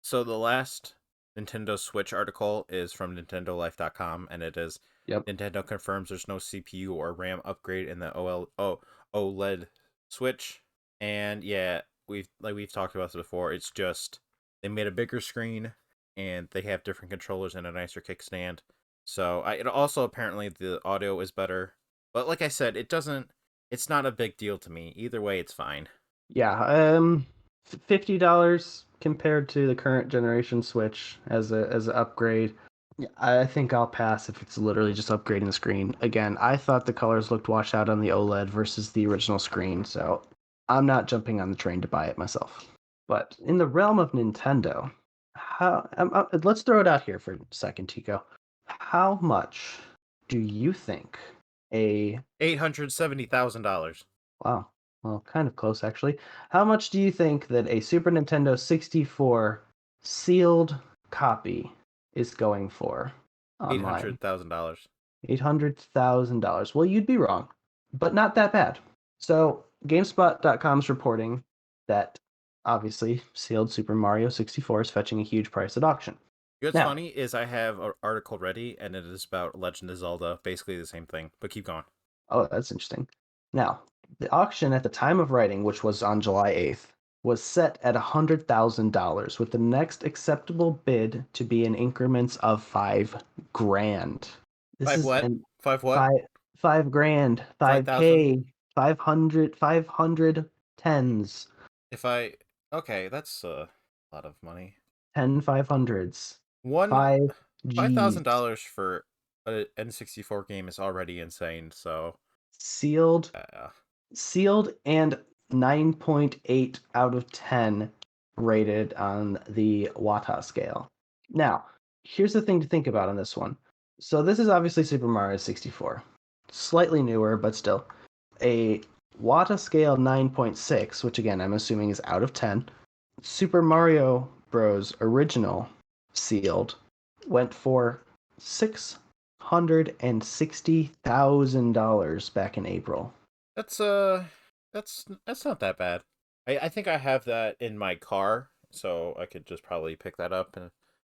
So the last Nintendo Switch article is from NintendoLife.com, and it is Yep. Nintendo confirms there's no CPU or RAM upgrade in the OLED Switch. And yeah, we've talked about this before. It's just they made a bigger screen and they have different controllers and a nicer kickstand. So it also apparently the audio is better. But like I said, it doesn't. It's not a big deal to me. Either way, it's fine. Yeah. $50 compared to the current generation Switch as an upgrade. Yeah, I think I'll pass if it's literally just upgrading the screen. Again, I thought the colors looked washed out on the OLED versus the original screen, so I'm not jumping on the train to buy it myself. But in the realm of Nintendo, let's throw it out here for a second, Tico. How much do you think a $870,000. wow, well, kind of close actually. How much do you think that a Super Nintendo 64 sealed copy is going for Eight online? hundred thousand dollars. $800,000. Well, you'd be wrong, but not that bad. So, GameSpot.com is reporting that obviously sealed Super Mario 64 is fetching a huge price at auction. What's Now, funny is I have an article ready, and it is about Legend of Zelda, basically the same thing. But keep going. oh, that's interesting. Now, the auction at the time of writing, which was on July 8th, was set at $100,000, with the next acceptable bid to be in increments of 5 grand. This Five is what? an Five what? 5 grand, 5,000. 5K, 500 tens, If I okay, that's a lot of money. 10 500s, One 5 five thousand Gs. dollars for a N64 game is already insane. So Sealed uh, sealed and 9.8 out of 10 rated on the Wata scale. Now, here's the thing to think about on this one. So this is obviously Super Mario 64. Slightly newer, but still. A Wata scale 9.6, which again I'm assuming is out of 10. Super Mario Bros. Original sealed went for $660,000 back in April. that's that's not that bad. I think I have that in my car, so I could just probably pick that up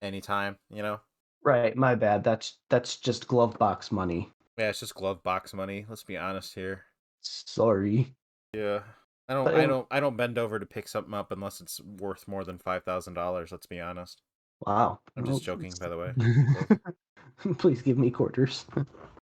anytime. You know. Right, my bad. That's just glove box money. Yeah, it's just glove box money. Let's be honest here. Sorry. Yeah. But in, I don't bend over to pick something up unless it's worth more than $5,000, let's be honest. wow. I'm Well, just joking, by the way. Keep those. please give me quarters.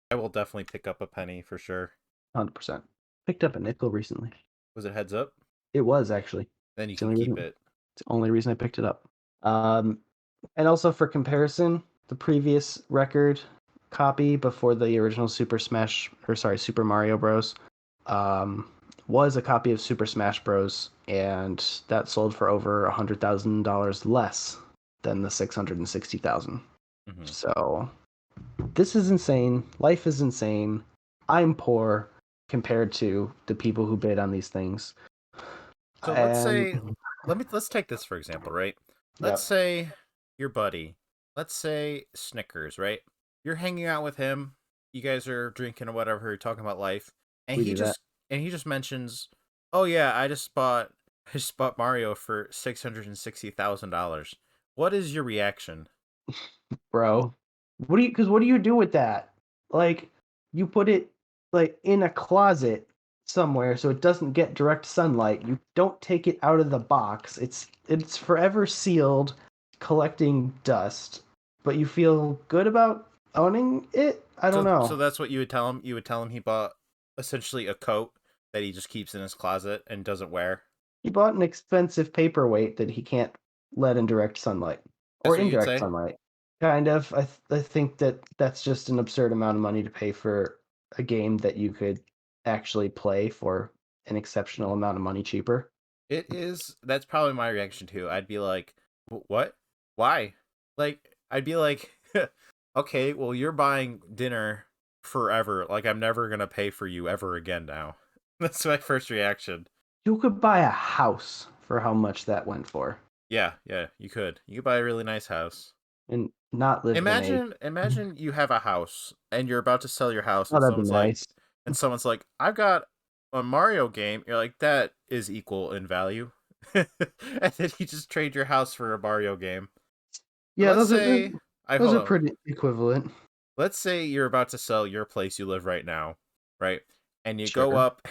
I will definitely pick up a penny for sure. 100%. Picked up a nickel recently. Was it heads up? It was actually. Then you It's the can only keep reason, it. it's the only reason I picked it up. And also for comparison, the previous record copy before the original Super Mario Bros. Um, was a copy of Super Smash Bros. And that sold for over $100,000 less than the 660,000. Hmm. So this is insane. Life is insane. I'm poor compared to the people who bid on these things. So let's And say let's take this for example, right? Let's yep, say your buddy, let's say Snickers, right? You're hanging out with him, you guys are drinking or whatever, you're talking about life, and we do that. he just mentions, "Oh yeah, I just bought Mario for $660,000." What is your reaction? Bro. What do you do with that? Like, you put it like in a closet somewhere so it doesn't get direct sunlight. You don't take it out of the box. It's forever sealed, collecting dust. But you feel good about owning it? I don't So know. that's what you would tell him? You would tell him he bought essentially a coat that he just keeps in his closet and doesn't wear? He bought an expensive paperweight that he can't let in direct sunlight That's or what you'd indirect say? sunlight. Kind of. I think that that's just an absurd amount of money to pay for a game that you could actually play for an exceptional amount of money cheaper. It is. That's probably my reaction too. I'd be like, What? Why?" Like, I'd be like, "Okay, well, you're buying dinner forever. Like, I'm never gonna pay for you ever again now." That's my first reaction. You could buy a house for how much that went for Yeah, yeah, you could. You could buy a really nice house. and not live in a. Imagine you have a house and you're about to sell your house, Oh, and that'd be nice. someone's like, "I've got a Mario game." You're like, "That is equal in value." And then you just trade your house for a Mario game. But Yeah, I those hold are on. pretty equivalent. Let's say you're about to sell your place you live right now, right? And you go Sure. up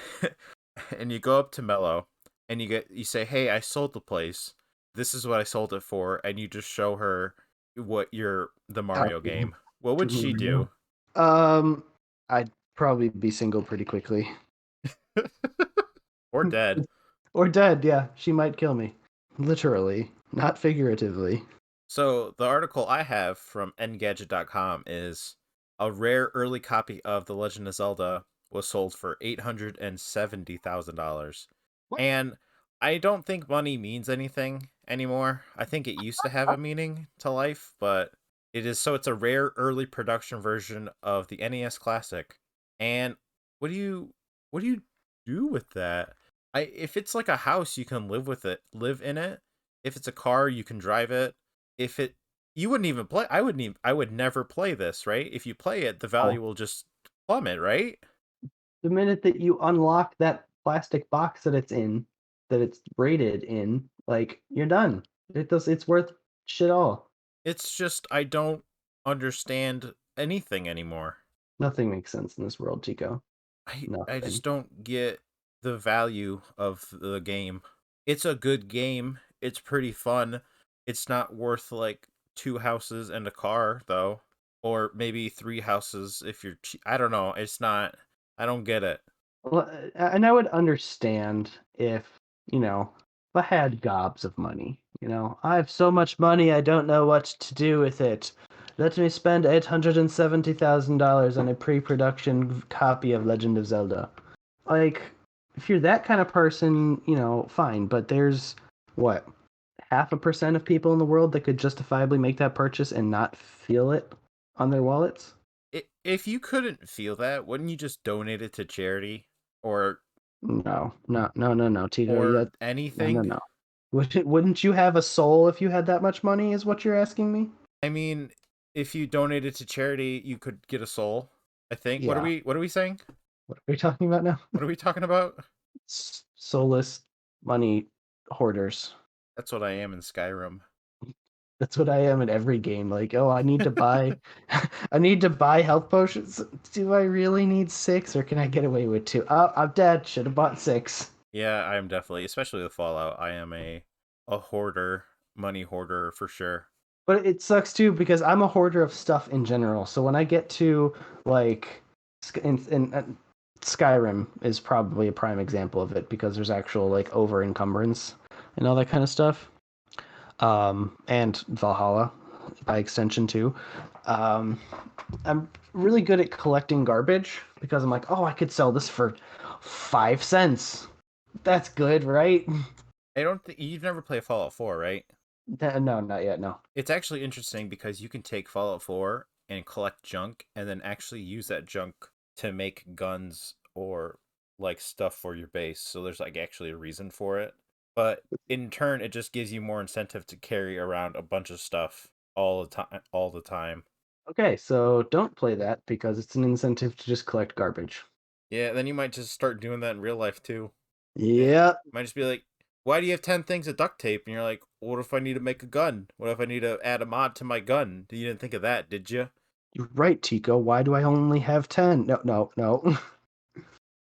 and you go up to Mello and you say, "Hey, I sold the place. This is what I sold it for." And you just show her the Mario Copy game. What to would she Mario. do? I'd probably be single pretty quickly. Or dead. Or dead, yeah. She might kill me. Literally, not figuratively. So the article I have from Engadget.com is a rare early copy of The Legend of Zelda was sold for $870,000. What? And I don't think money means anything anymore. I think it used to have a meaning to life, but it's a rare early production version of the NES Classic. And what do you what do you do with that? If it's like a house, you can live in it. If it's a car, you can drive it. If it You wouldn't even play. I would never play this, right? If you play it, the Oh, value will just plummet, right? the minute that you unlock that plastic box that it's in, that it's rated in, like you're done. It's worth shit all. It's just I don't understand anything anymore. Nothing makes sense in this world, Chico. I Nothing. just don't get the value of the game. It's a good game. It's pretty fun. It's not worth like two houses and a car though, or maybe three houses if you're I don't know. It's not. I don't get it. Well, and I would understand if, if I had gobs of money, I have so much money, I don't know what to do with it. Let me spend $870,000 on a pre-production copy of Legend of Zelda. Like, if you're that kind of person, fine, but there's what, 0.5% of people in the world that could justifiably make that purchase and not feel it on their wallets? If you couldn't feel that, wouldn't you just donate it to charity or No, no, no, no, no, Tito. or Yeah, no, no, anything? no. Wouldn't you have a soul if you had that much money? Is what you're asking me? I mean, if you donated to charity, you could get a soul. I think. Yeah. What are we saying? What are we talking about now? What are we talking about? Soulless money hoarders. That's what I am in Skyrim. That's what I am in every game. Like, oh, I need to buy, I need to buy health potions. Do I really need six, or can I get away with two? Oh, I'm dead. Should have bought six. Yeah, I am definitely, especially with Fallout. I am a hoarder, money hoarder for sure. But it sucks too because I'm a hoarder of stuff in general. So when I get to like, Skyrim is probably a prime example of it because there's actual like over encumbrance and all that kind of stuff. And Valhalla. by extension too. Um, I'm really good at collecting garbage because I'm like, oh, I could sell this for 5 cents. That's good, right? I don't think you've never played Fallout 4, right? No, not yet. No. It's actually interesting because you can take Fallout 4 and collect junk and then actually use that junk to make guns or like stuff for your base. So there's like actually a reason for it. But in turn it just gives you more incentive to carry around a bunch of stuff all the time. Okay, so don't play that because it's an incentive to just collect garbage. Yeah, then you might just start doing that in real life too. It Yeah, might just be like, why do you have 10 things of duct tape? And you're like, what if I need to make a gun? What if I need to add a mod to my gun? You didn't think of that, did you? you're right, Tico. Why do I only have 10? No, no, no.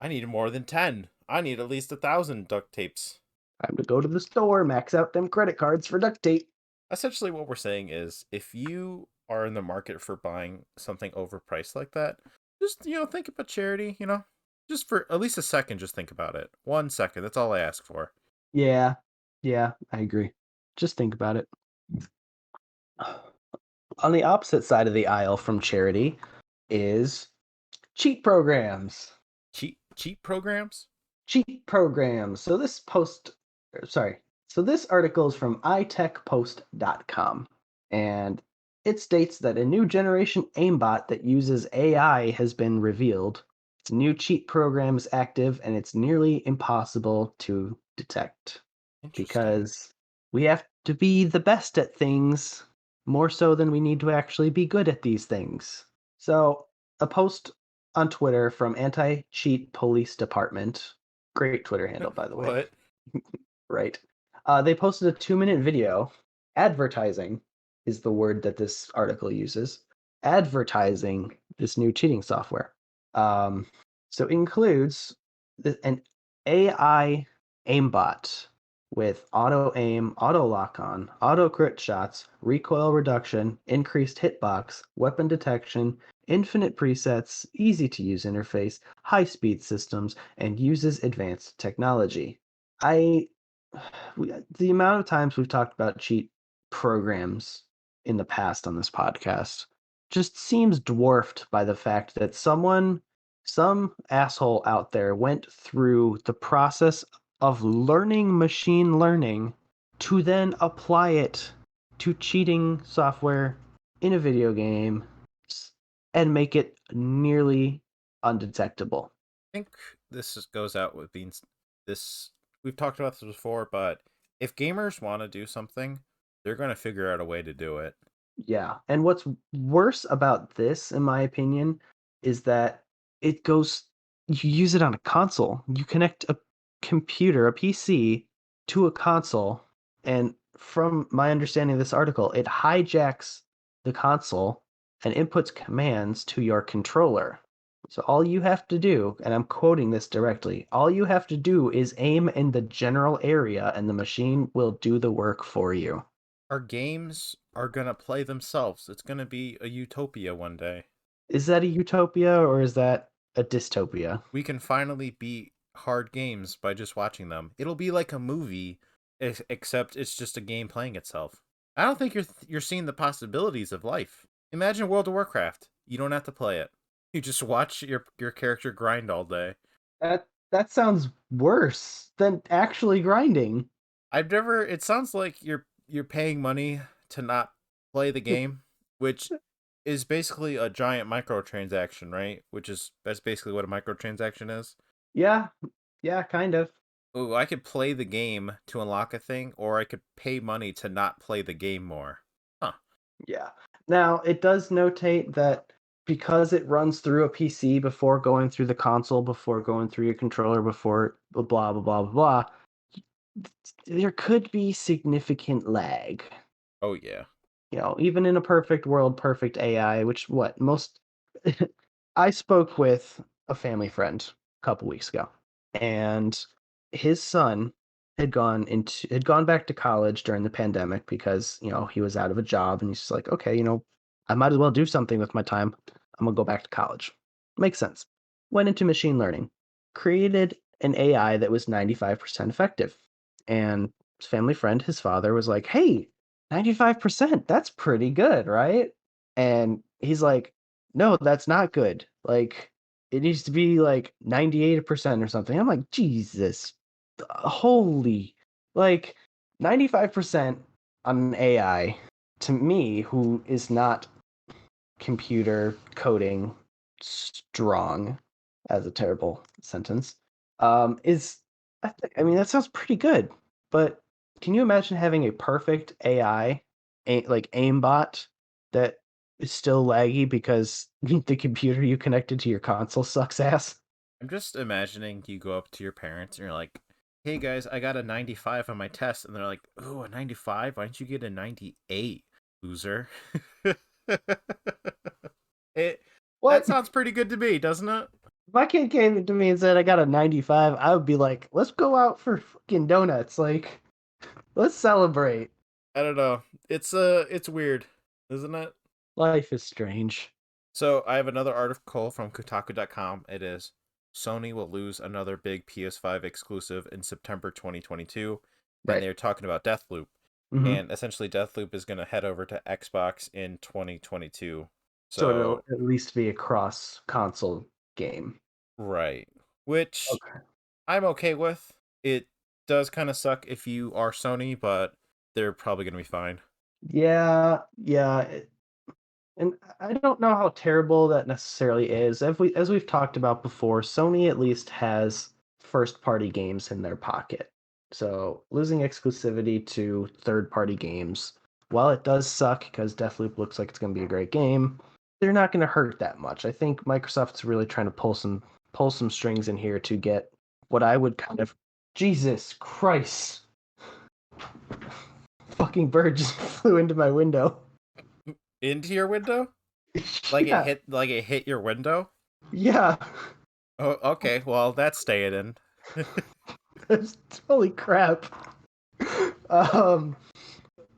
I need more than 10. I need at least 1,000 duct tapes. Time to go to the store, max out them credit cards for duct tape. Essentially, what we're saying is if you are in the market for buying something overpriced like that, just, think about charity, Just for at least a second, just think about it. 1 second. That's all I ask for. Yeah, yeah, I agree. Just think about it. On the opposite side of the aisle from charity is cheat programs. Cheap programs? Cheat programs. Sorry. So this article is from itechpost.com, and it states that a new generation aimbot that uses AI has been revealed. It's a new cheat program is active, and it's nearly impossible to detect Interesting. because we have to be the best at things more so than we need to actually be good at these things. So, a post on Twitter from Anti Cheat Police Department, great Twitter handle, by the way, What? right? They posted a 2-minute video. Advertising is the word that this article uses. Advertising this new cheating software. Um, so it includes an AI aimbot with auto aim, auto lock on, auto crit shots, recoil reduction, increased hitbox, weapon detection, infinite presets, easy to use interface, high speed systems, and uses advanced technology. I the amount of times we've talked about cheat programs in the past on this podcast just seems dwarfed by the fact that some asshole out there went through the process of learning machine learning to then apply it to cheating software in a video game and make it nearly undetectable. Think goes out with being this. We've talked about this before, but if gamers want to do something, they're going to figure out a way to do it. Yeah. And what's worse about this, in my opinion, is that it goes, you use it on a console. You connect a computer, a PC, to a console. And from my understanding of this article, it hijacks the console and inputs commands to your controller. So all you have to do, and I'm quoting this directly, all you have to do is aim in the general area and the machine will do the work for you. Our games are going to play themselves. It's going to be a utopia one day. Is that a utopia or is that a dystopia? We can finally beat hard games by just watching them. It'll be like a movie, except it's just a game playing itself. I don't think you're seeing the possibilities of life. Imagine World of Warcraft. You don't have to play it. You just watch your character grind all day. That sounds worse than actually grinding. I've never. It sounds like you're paying money to not play the game, which is basically a giant microtransaction, right? That's basically what a microtransaction is. Yeah, yeah, kind of. Ooh, I could play the game to unlock a thing, or I could pay money to not play the game more. Huh. Yeah. Now, it does notate that because it runs through a PC before going through the console, before going through your controller, before blah, blah, blah, blah, blah, there could be significant lag. Oh yeah. Even in a perfect world, perfect AI, which what most I spoke with a family friend a couple weeks ago, and his son had gone back to college during the pandemic because he was out of a job, and he's just like, okay, I might as well do something with my time. I'm gonna go back to college. Makes sense. Went into machine learning, created an AI that was 95% effective, and his family friend, his father, was like, hey. 95%, that's pretty good, right? And he's like, no, that's not good. Like, it needs to be like 98% or something. I'm like, Jesus, holy, like 95% on an AI to me, who is not computer coding strong, as a terrible sentence, is, I mean, that sounds pretty good. But can you imagine having a perfect AI, like aimbot, that is still laggy because the computer you connected to your console sucks ass? I'm just imagining you go up to your parents and you're like, "Hey guys, I got a 95 on my test," and they're like, "Ooh, a 95? Why don't you get a 98, loser?" it that What? sounds pretty good to me, doesn't it? If my kid came to me and said I got a 95, I would be like, let's go out for fucking donuts. Like, let's celebrate. I don't know. It's weird, isn't it? Life is strange. So I have another article from Kotaku.com. It is Sony will lose another big PS5 exclusive in September 2022, and Right. they're talking about Deathloop. Hmm. And essentially, Deathloop is going to head over to Xbox in 2022. So it'll So, at least be a cross console game. right. Which Okay. I'm okay with. It does kind of suck if you are Sony, but they're probably going to be fine. Yeah, yeah. And I don't know how terrible that necessarily is. As we've talked about before, Sony at least has first party games in their pocket. So losing exclusivity to third party games, while it does suck because Deathloop looks like it's going to be a great game, they're not going to hurt that much. I think Microsoft's really trying to pull some strings in here to get what I would kind of, Jesus Christ, fucking bird just flew into my window. Into your window? Like Yeah, it hit your window? yeah. Oh, okay. Well, that's staying in. Holy crap. Um,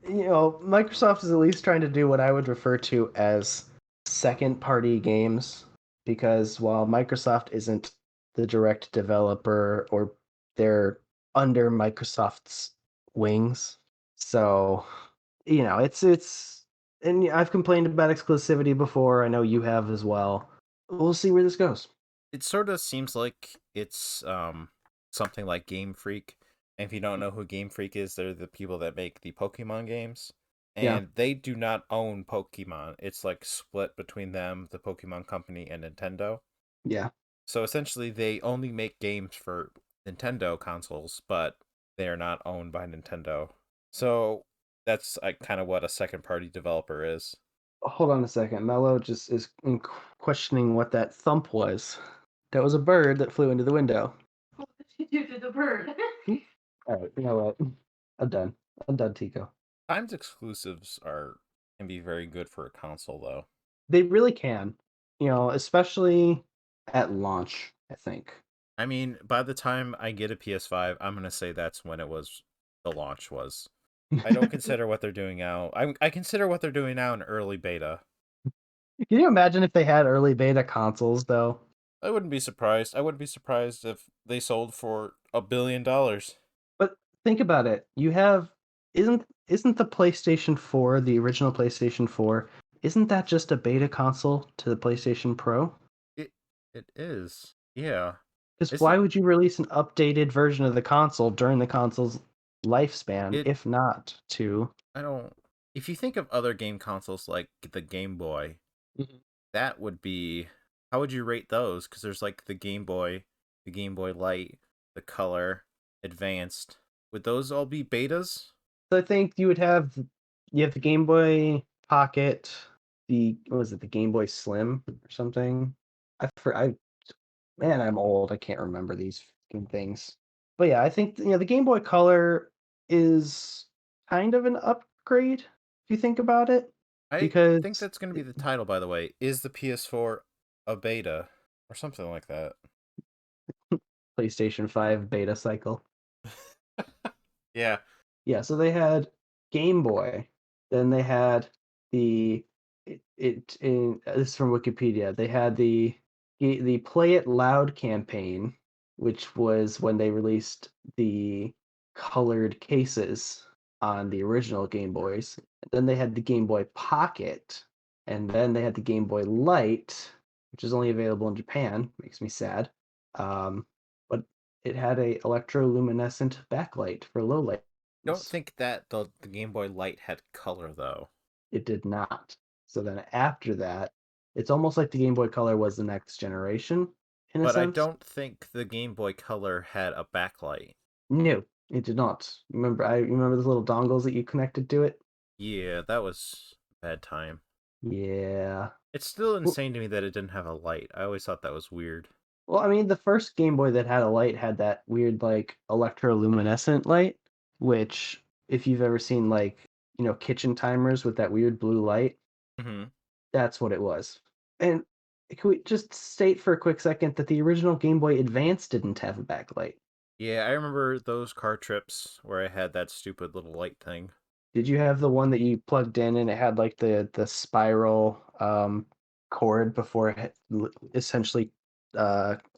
Microsoft is at least trying to do what I would refer to as second party games, because while Microsoft isn't the direct developer, or they're under Microsoft's wings. So, it's and I've complained about exclusivity before. I know you have as well. We'll see where this goes. It sort of seems like it's something like Game Freak. And if you don't know who Game Freak is, they're the people that make the Pokemon games. Yeah, And they do not own Pokemon. It's like split between them, the Pokemon Company, and Nintendo. yeah. So essentially, they only make games for Nintendo consoles, but they are not owned by Nintendo. So that's kind of what a second party developer is. Hold on a second. Mello just is questioning what that thump was. That was a bird that flew into the window. What did you do to the bird? All right, you know what? I'm done. I'm done, Tico. Times exclusives are can be very good for a console, though. They really can, especially at launch, I think. I mean, by the time I get a PS5, I'm gonna say that's when the launch was. I don't consider what they're doing now. I consider what they're doing now an early beta. Can you imagine if they had early beta consoles, though? I wouldn't be surprised. I wouldn't be surprised if they sold for $1 billion. But think about it. You have isn't the PlayStation 4, the original PlayStation 4, isn't that just a beta console to the PlayStation Pro? It it is. Yeah. Because Isn't why would you release an updated version of the console during the console's lifespan, it if not to? I don't if you think of other game consoles like the Game Boy, Mhm. that would be how would you rate those? Because there's like the Game Boy Light, the Color, Advanced. Would those all be betas? So I think you have the Game Boy Pocket, the what was it, the Game Boy Slim or something? I man, I'm old. I can't remember these fucking things. But yeah, I think the Game Boy Color is kind of an upgrade if you think about it, I think because that's going to be the title, by the way. Is the PS4 a beta or something like that? PlayStation 5 beta cycle. Yeah, Yeah, so they had Game Boy, then they had the this is from Wikipedia. They had the Play It Loud campaign, which was when they released the colored cases. on the original Game Boys. Then they had the Game Boy Pocket, and then they had the Game Boy Light, which is only available in Japan. Makes me sad. Um, but it had a electroluminescent backlight for low light Don't games. think that the Game Boy Light had color though. It did not. So then after that, it's almost like the Game Boy Color was the next generation in a But I sense. don't think the Game Boy Color had a backlight. No, it did not. I remember the little dongles that you connected to it. Yeah, that was a bad time. Yeah. It's still Well, insane to me that it didn't have a light. I always thought that was weird. well, I mean, the first Game Boy that had a light had that weird like electroluminescent light, which if you've ever seen like, kitchen timers with that weird blue light, Hmm. that's what it was. And can we just state for a quick second that the original Game Boy Advance didn't have a backlight? Yeah, I remember those car trips where I had that stupid little light thing. Did you have the one that you plugged in and it had like the spiral cord before essentially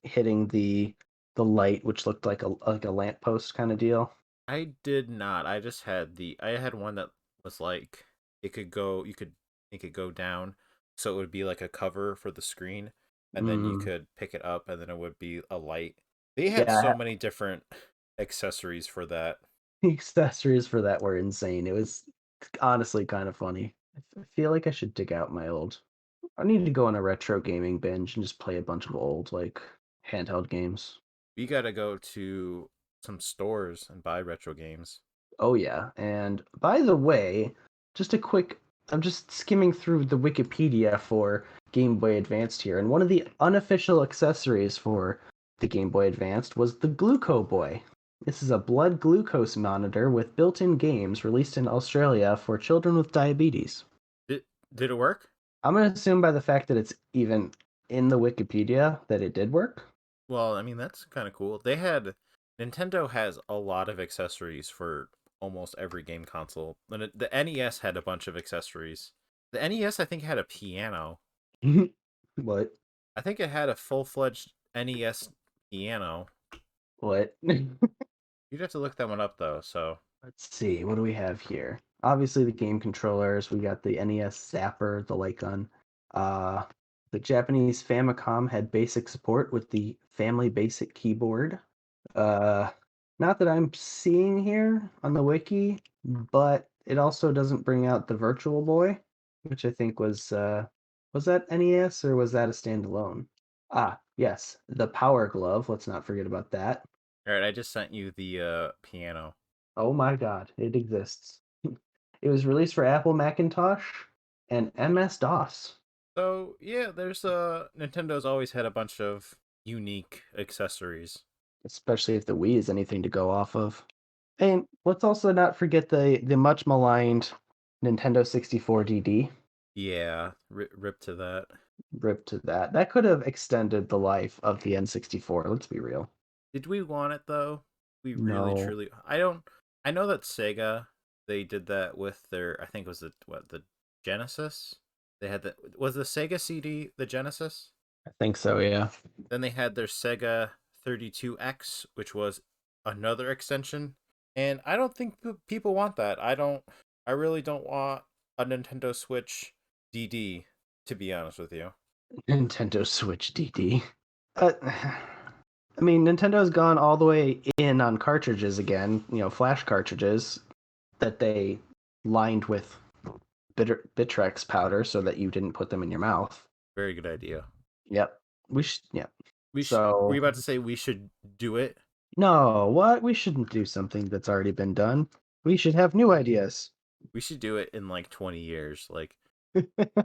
hitting the light, which looked like a lamppost kind of deal? I did not. I had one that was like it could go you could make it go down so it would be like a cover for the screen and then you Mm, could pick it up and then it would be a light. They had so yeah, many different accessories for that. the accessories for that were insane. It was honestly kind of funny. I feel like I should dig out my old. I need to go on a retro gaming binge and just play a bunch of old like handheld games. We got to go to some stores and buy retro games. Oh yeah. And by the way, just a quick I'm just skimming through the Wikipedia for Game Boy Advanced here, and one of the unofficial accessories for the Game Boy Advanced was the Gluco Boy. This is a blood glucose monitor with built-in games released in Australia for children with diabetes. Did did it work? I'm gonna assume by the fact that it's even in the Wikipedia that it did work. Well, I mean that's kind of cool. They had Nintendo has a lot of accessories for almost every game console. And the NES had a bunch of accessories. The NES I think had a piano. What? I think it had a full-fledged NES piano. What? You'd have to look that one up though. So Let's see, what do we have here? Obviously, the game controllers. We got the NES Zapper, the light gun. Uh, the Japanese Famicom had basic support with the Family Basic keyboard. Uh, Not that I'm seeing here on the wiki, but it also doesn't bring out the Virtual Boy, which I think was that NES or was that a standalone? Ah, yes, the Power Glove. Let's not forget about that. all right, I just sent you the piano. Oh my god, it exists. It was released for Apple Macintosh and MS-DOS, So yeah, there's Nintendo's always had a bunch of unique accessories. especially if the Wii is anything to go off of. And let's also not forget the much maligned Nintendo 64 DD. Yeah, rip to that. Rip to that. That could have extended the life of the N64, let's be real. Did we want it though? We really No. truly. I don't. I know that Sega they did that with their. I think it was the Genesis. They had the was the Sega CD the Genesis. I think so, yeah. Then they had their Sega 32X, which was another extension. And I don't think people want that. I don't. I really don't want a Nintendo Switch DD. To be honest with you. Nintendo Switch DD. I mean, Nintendo's gone all the way in on cartridges again, flash cartridges that they lined with Bitrex powder so that you didn't put them in your mouth. Very good idea. Yep. Yep. Were you So, about to say we should do it? no, what? We shouldn't do something that's already been done. We should have new ideas. We should do it in like 20 years. Like,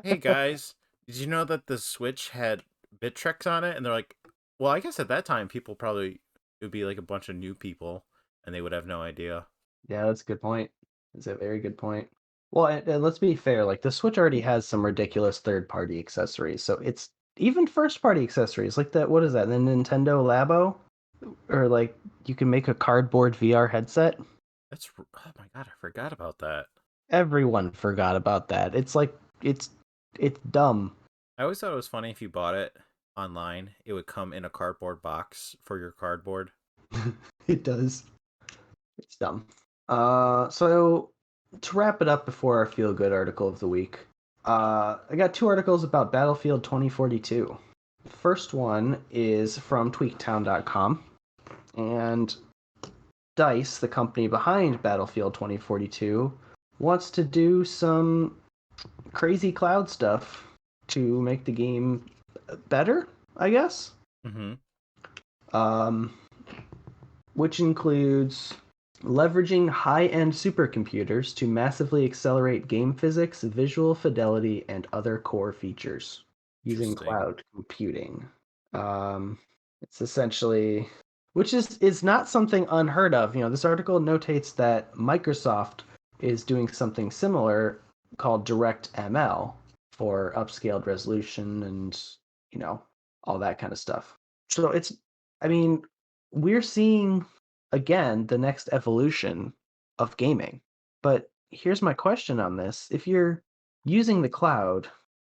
hey guys, did you know that the Switch had Bittrex on it? And they're like, well, I guess at that time people probably it would be like a bunch of new people and they would have no idea. Yeah, that's a good point. That's a very good point. Well, and let's be fair. Like the Switch already has some ridiculous third-party accessories, so it's even first-party accessories like that. What is that? The Nintendo Labo, or like you can make a cardboard VR headset. Oh my god, I forgot about that. Everyone forgot about that. It's like it's dumb. I always thought it was funny if you bought it online, it would come in a cardboard box for your cardboard. It does. It's dumb. So to wrap it up before our feel good article of the week, I got two articles about Battlefield 2042. The first one is from tweaktown.com, and DICE, the company behind Battlefield 2042, wants to do some crazy cloud stuff to make the game better, I guess. Mm-hmm. Um, which includes leveraging high-end supercomputers to massively accelerate game physics, visual fidelity, and other core features using Interesting. cloud computing. Um, it's essentially, which is not something unheard of. This article notates that Microsoft is doing something similar called DirectML for upscaled resolution and you know all that kind of stuff. So I mean, we're seeing again the next evolution of gaming. But here's my question on this. If you're using the cloud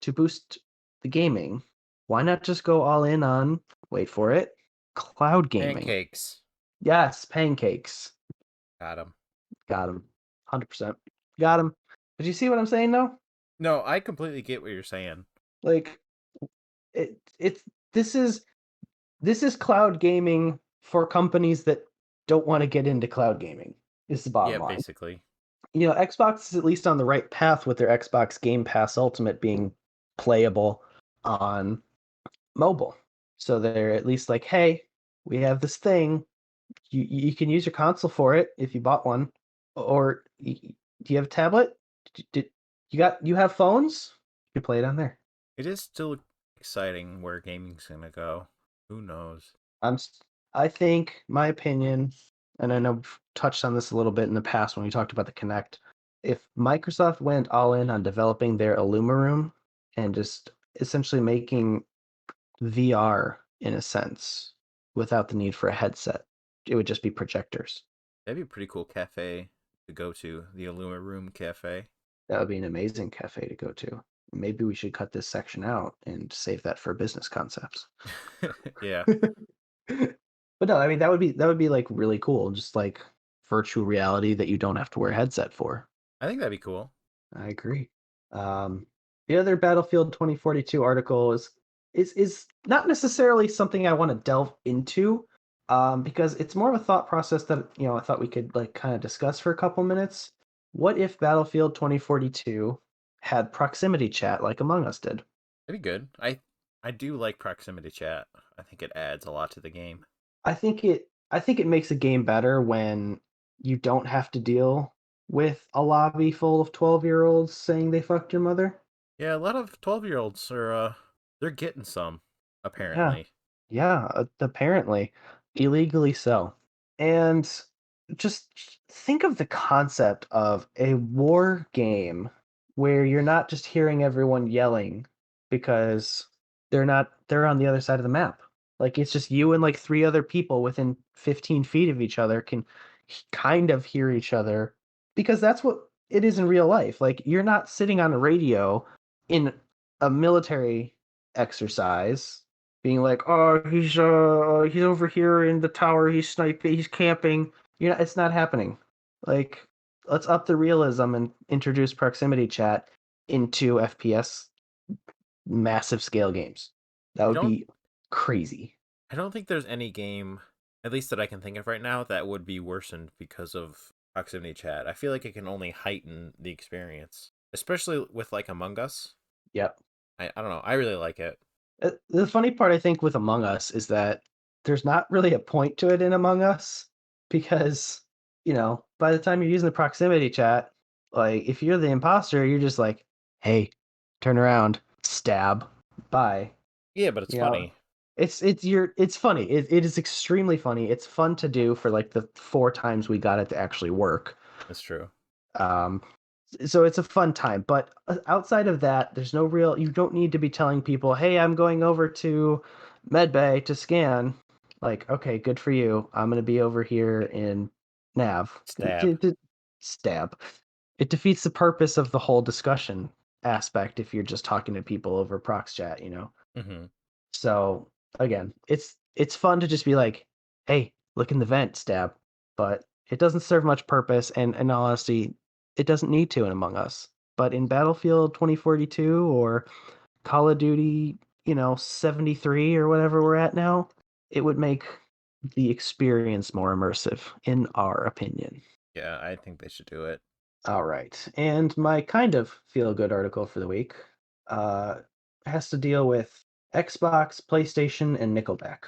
to boost the gaming, why not just go all in on, wait for it, cloud gaming? Pancakes. Yes, pancakes. Got him. Got him. 100%. Got him. Did you see what I'm saying though? No, I completely get what you're saying. Like it's this is cloud gaming for companies that don't want to get into cloud gaming. Is the Yeah, bottom line. basically. Xbox is at least on the right path with their Xbox Game Pass Ultimate being playable on mobile. So they're at least like, hey, we have this thing. You can use your console for it if you bought one. Or do you have a tablet? You have phones? You can play it on there. It is still exciting where gaming's gonna go. Who knows? I'm I think my opinion, and I know we've touched on this a little bit in the past when we talked about the Kinect. If Microsoft went all in on developing their Illuma Room and just essentially making VR in a sense without the need for a headset, it would just be projectors. That'd be a pretty cool cafe to go to. The Illuma Room Cafe. That would be an amazing cafe to go to. Maybe we should cut this section out and save that for business concepts. Yeah, But no, I mean that would be like really cool, just like virtual reality that you don't have to wear a headset for. I think that'd be cool. I agree. Um, the other Battlefield 2042 article is not necessarily something I want to delve into, because it's more of a thought process that I thought we could like kind of discuss for a couple minutes. What if Battlefield 2042 had proximity chat like Among Us did? That'd be good. I do like proximity chat. I think it adds a lot to the game. I think it makes a game better when you don't have to deal with a lobby full of 12-year-olds saying they fucked your mother. Yeah, a lot of 12-year-olds are they're getting some Yeah. apparently. Yeah, apparently illegally so. And just think of the concept of a war game where you're not just hearing everyone yelling because they're on the other side of the map. Like it's just you and like three other people within 15 feet of each other can kind of hear each other because that's what it is in real life. Like you're not sitting on a radio in a military exercise being like, "Oh, he's over here in the tower. He's sniping. He's camping." It's not happening. Like, let's up the realism and introduce proximity chat into FPS massive scale games. That I would don't be crazy. I don't think there's any game, at least that I can think of right now, that would be worsened because of proximity chat. I feel like it can only heighten the experience, especially with like Among Us. Yep. I don't know. I really like it. The funny part I think with Among Us is that there's not really a point to it in Among Us because, by the time you're using the proximity chat, like if you're the imposter, you're just like, "Hey, turn around, stab, bye." Yeah, but it's You know, funny. it's funny. It is extremely funny. It's fun to do for like the four times we got it to actually work. That's true. Um, so it's a fun time. But outside of that, there's no real. You don't need to be telling people, "Hey, I'm going over to Medbay to scan." Like, okay, good for you. I'm gonna be over here in Nav. Stab. Stab. It defeats the purpose of the whole discussion aspect if you're just talking to people over prox chat. Hmm. So again, it's fun to just be like, "Hey, look in the vent, stab." But It doesn't serve much purpose, and in honesty, it doesn't need to in Among Us. But in Battlefield 2042 or Call of Duty, 73 or whatever we're at now, it would make the experience more immersive, in our opinion. Yeah, I think they should do it. All right. And my kind of feel good article for the week uh, has to deal with Xbox, PlayStation, and Nickelback.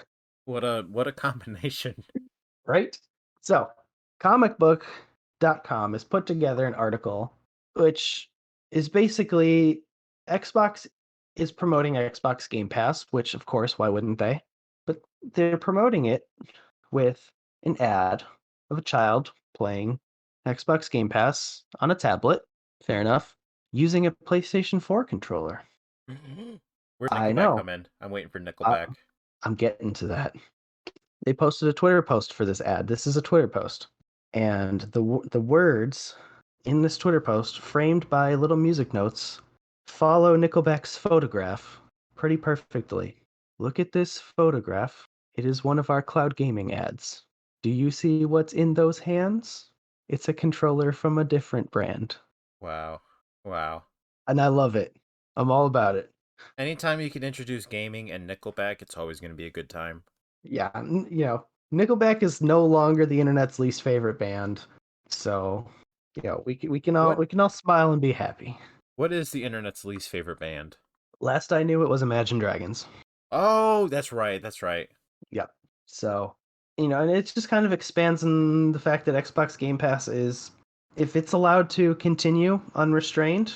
What a combination. Right? So, comicbook.com has put together an article which is basically Xbox is promoting Xbox Game Pass, which of course, why wouldn't they? But they're promoting it with an ad of a child playing Xbox Game Pass on a tablet, fair enough, using a PlayStation 4 controller. Where'd I Nickelback know. come in? I'm waiting for Uh, Nickelback. I'm getting to that. They posted a Twitter post for this ad. This is a Twitter post. And the words in this Twitter post, framed by little music notes, follow Nickelback's photograph pretty perfectly. Look at this photograph. It is one of our cloud gaming ads. Do you see what's in those hands? It's a controller from a different brand. Wow. Wow. And I love it. I'm all about it. Anytime you can introduce gaming and Nickelback, it's always going to be a good time. Yeah, Nickelback is no longer the internet's least favorite band. So, What we can all smile and be happy. what is the internet's least favorite band? Last I knew, it was Imagine Dragons. Oh, that's right. That's right. Yep. So, and it just kind of expands on the fact that Xbox Game Pass is, if it's allowed to continue unrestrained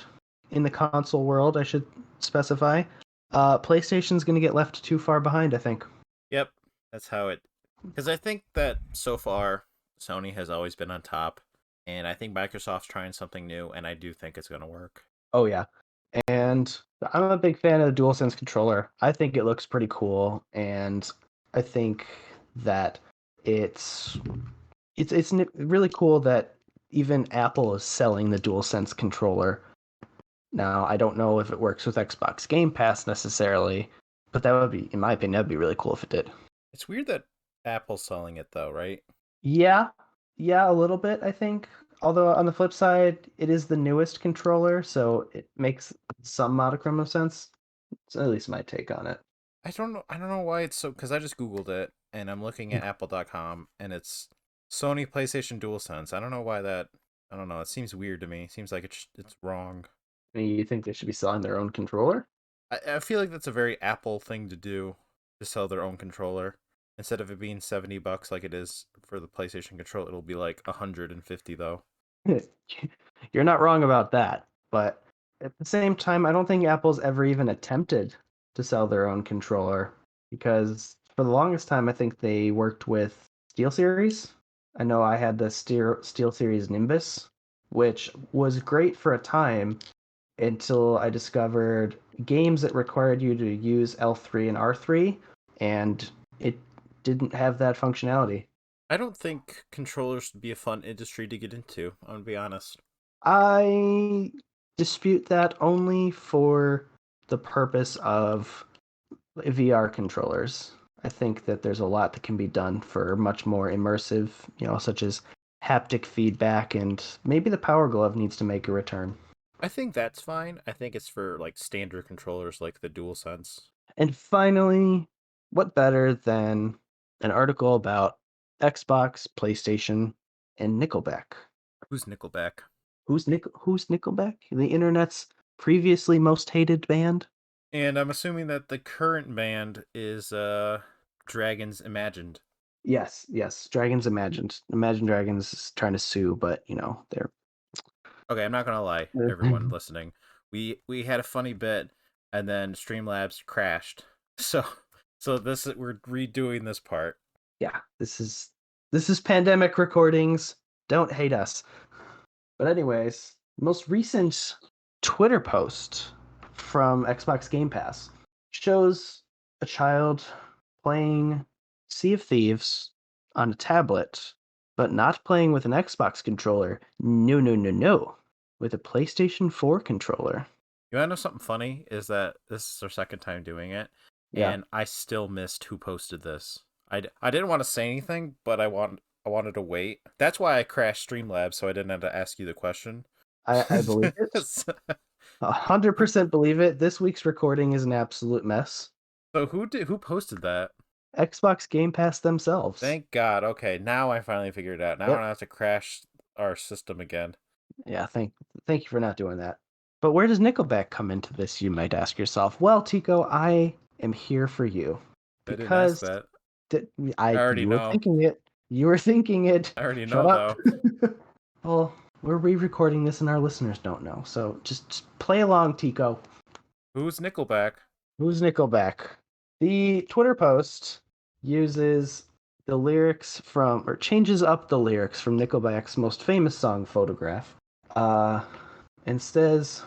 in the console world, I should specify, PlayStation's going to get left too far behind, I think. Yep. That's how it. Because I think that so far Sony has always been on top, and I think Microsoft's trying something new, and I do think it's going to work. Oh, yeah. And I'm a big fan of the DualSense controller. I think it looks pretty cool, and I think that it's really cool that even Apple is selling the DualSense controller. Now, I don't know if it works with Xbox Game Pass necessarily, but that would be, in my opinion, that'd be really cool if it did. It's weird that Apple's selling it though, right? Yeah, yeah, a little bit, I think. Although on the flip side, it is the newest controller, so it makes some modicum of sense. It's at least my take on it. I don't know. I don't know why it's so. Because I just googled it and I'm looking at Apple.com and it's Sony PlayStation DualSense. I don't know why that. I don't know. It seems weird to me. It seems like it's wrong. You think they should be selling their own controller? I feel like that's a very Apple thing to do, to sell their own controller. Instead of it being $70 like it is for the PlayStation controller, it'll be like 150 though. You're not wrong about that, but at the same time, I don't think Apple's ever even attempted to sell their own controller because for the longest time, I think they worked with SteelSeries. I know I had the SteelSeries Nimbus, which was great for a time until I discovered games that required you to use L3 and R3, and it didn't have that functionality. I don't think controllers would be a fun industry to get into. I'm gonna be honest. I dispute that only for the purpose of VR controllers. I think that there's a lot that can be done for much more immersive, such as haptic feedback, and maybe the Power Glove needs to make a return. I think that's fine. I think it's for like standard controllers like the DualSense. And finally, what better than an article about Xbox, PlayStation, and Nickelback? Who's Nickelback? Who's Nickelback? The internet's previously most hated band? And I'm assuming that the current band is Dragons Imagined. Yes, yes. Dragons Imagined. Imagine Dragons is trying to sue, but they're Okay, I'm not gonna lie, everyone listening. We had a funny bit, and then Streamlabs crashed. So this we're redoing this part. yeah, this is pandemic recordings. Don't hate us. But anyways, most recent Twitter post from Xbox Game Pass shows a child playing Sea of Thieves on a tablet, but not playing with an Xbox controller. No, no, no, no. With a PlayStation 4 controller. You wanna know something funny? Is that this is our second time doing it, Yeah. and I still missed who posted this. I didn't want to say anything, but I want I wanted to wait. That's why I crashed Streamlabs, so I didn't have to ask you the question. I believe it. 100% believe it. This week's recording is an absolute mess. So who posted that? Xbox Game Pass themselves. Thank God. Okay, now I finally figured it out. Now I Yep. don't have to crash our system again. Yeah, thank you for not doing that. But where does Nickelback come into this, you might ask yourself? Well, Tico, I am here for you. I didn't ask Because that. th- I already you were know. thinking it. You were thinking it. I already Shut know up. though. Well, we're re-recording this and our listeners don't know. So just play along, Tico. Who's Nickelback? Who's Nickelback? The Twitter post uses the lyrics from, or changes up the lyrics from Nickelback's most famous song, Photograph. And says,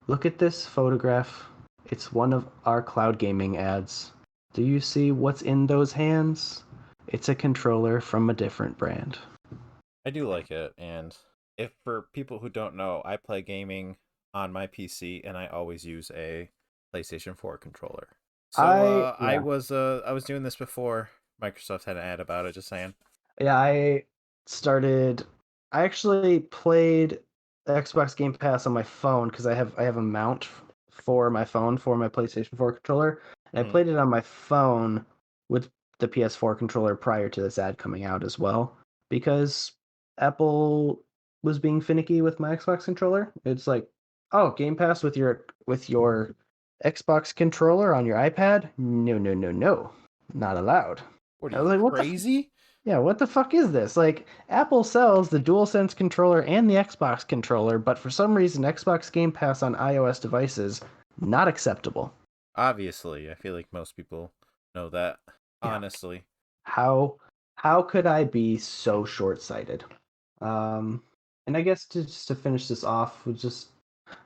look at this photograph. It's one of our cloud gaming ads. Do you see what's in those hands? It's a controller from a different brand. I do like it, and if for people who don't know, I play gaming on my PC, and I always use a PlayStation 4 controller. So I Yeah. was doing this before Microsoft had an ad about it. Just saying. Yeah, I actually played Xbox Game Pass on my phone because I have a mount for my phone for my PlayStation 4 controller, and I Mhm. played it on my phone with the PS4 controller prior to this ad coming out as well because Apple was being finicky with my Xbox controller. It's like, oh, Game Pass with your Xbox controller on your iPad? No, no, no, no, not allowed. What are I was you like, crazy? yeah, what the fuck is this? Like, Apple sells the DualSense controller and the Xbox controller, but for some reason, Xbox Game Pass on iOS devices, not acceptable. Obviously, I feel like most people know that. Yeah. Honestly, How could I be so short-sighted? And I guess just to finish this off, we'll just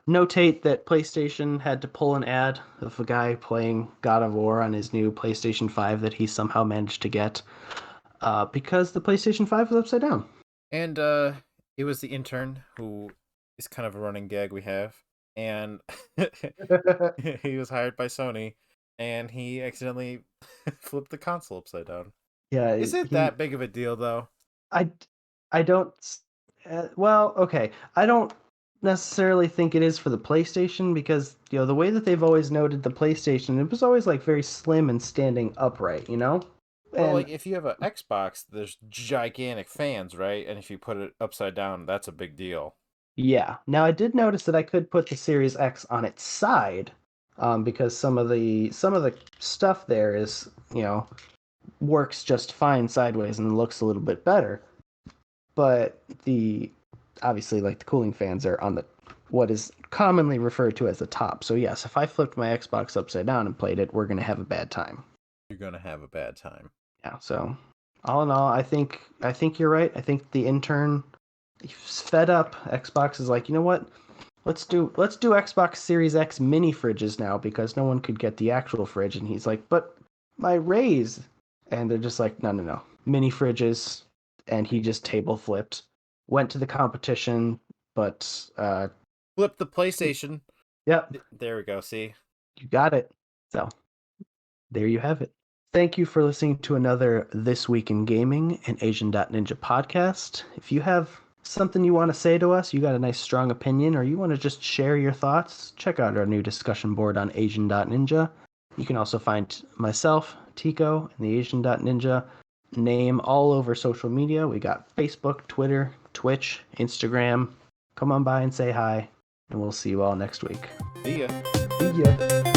notate that PlayStation had to pull an ad of a guy playing God of War on his new PlayStation 5 that he somehow managed to get because the PlayStation 5 was upside down. and it was the intern who is kind of a running gag we have, and he was hired by Sony, and he accidentally flipped the console upside down. Yeah, Is it he that big of a deal though? I I don't. Well, okay. I don't necessarily think it is for the PlayStation because the way that they've always noted the PlayStation, it was always like very slim and standing upright. Well, And like if you have an Xbox, there's gigantic fans, right? And if you put it upside down, that's a big deal. yeah. Now I did notice that I could put the Series X on its side, because some of the stuff there is works just fine sideways and looks a little bit better. But the obviously like the cooling fans are on the what is commonly referred to as the top. So yes, if I flipped my Xbox upside down and played it, we're gonna have a bad time. You're gonna have a bad time. Yeah. So all in all, I think you're right. I think the intern he's fed up. Xbox is like, you know what? Let's do Xbox Series X mini fridges now because no one could get the actual fridge, and he's like, but my raise, and they're just like, no, no, no, mini fridges, and he just table flipped, went to the competition, but Flip the PlayStation. yep, There we go. See, you got it. So there you have it. Thank you for listening to another This Week in Gaming, an Asian.Ninja podcast. If you have something you want to say to us, you got a nice strong opinion, or you want to just share your thoughts, check out our new discussion board on Asian.Ninja. You can also find myself, Tico, and the Asian.Ninja name all over social media. We got Facebook, Twitter, Twitch, Instagram. Come on by and say hi, and we'll see you all next week. see ya. See ya.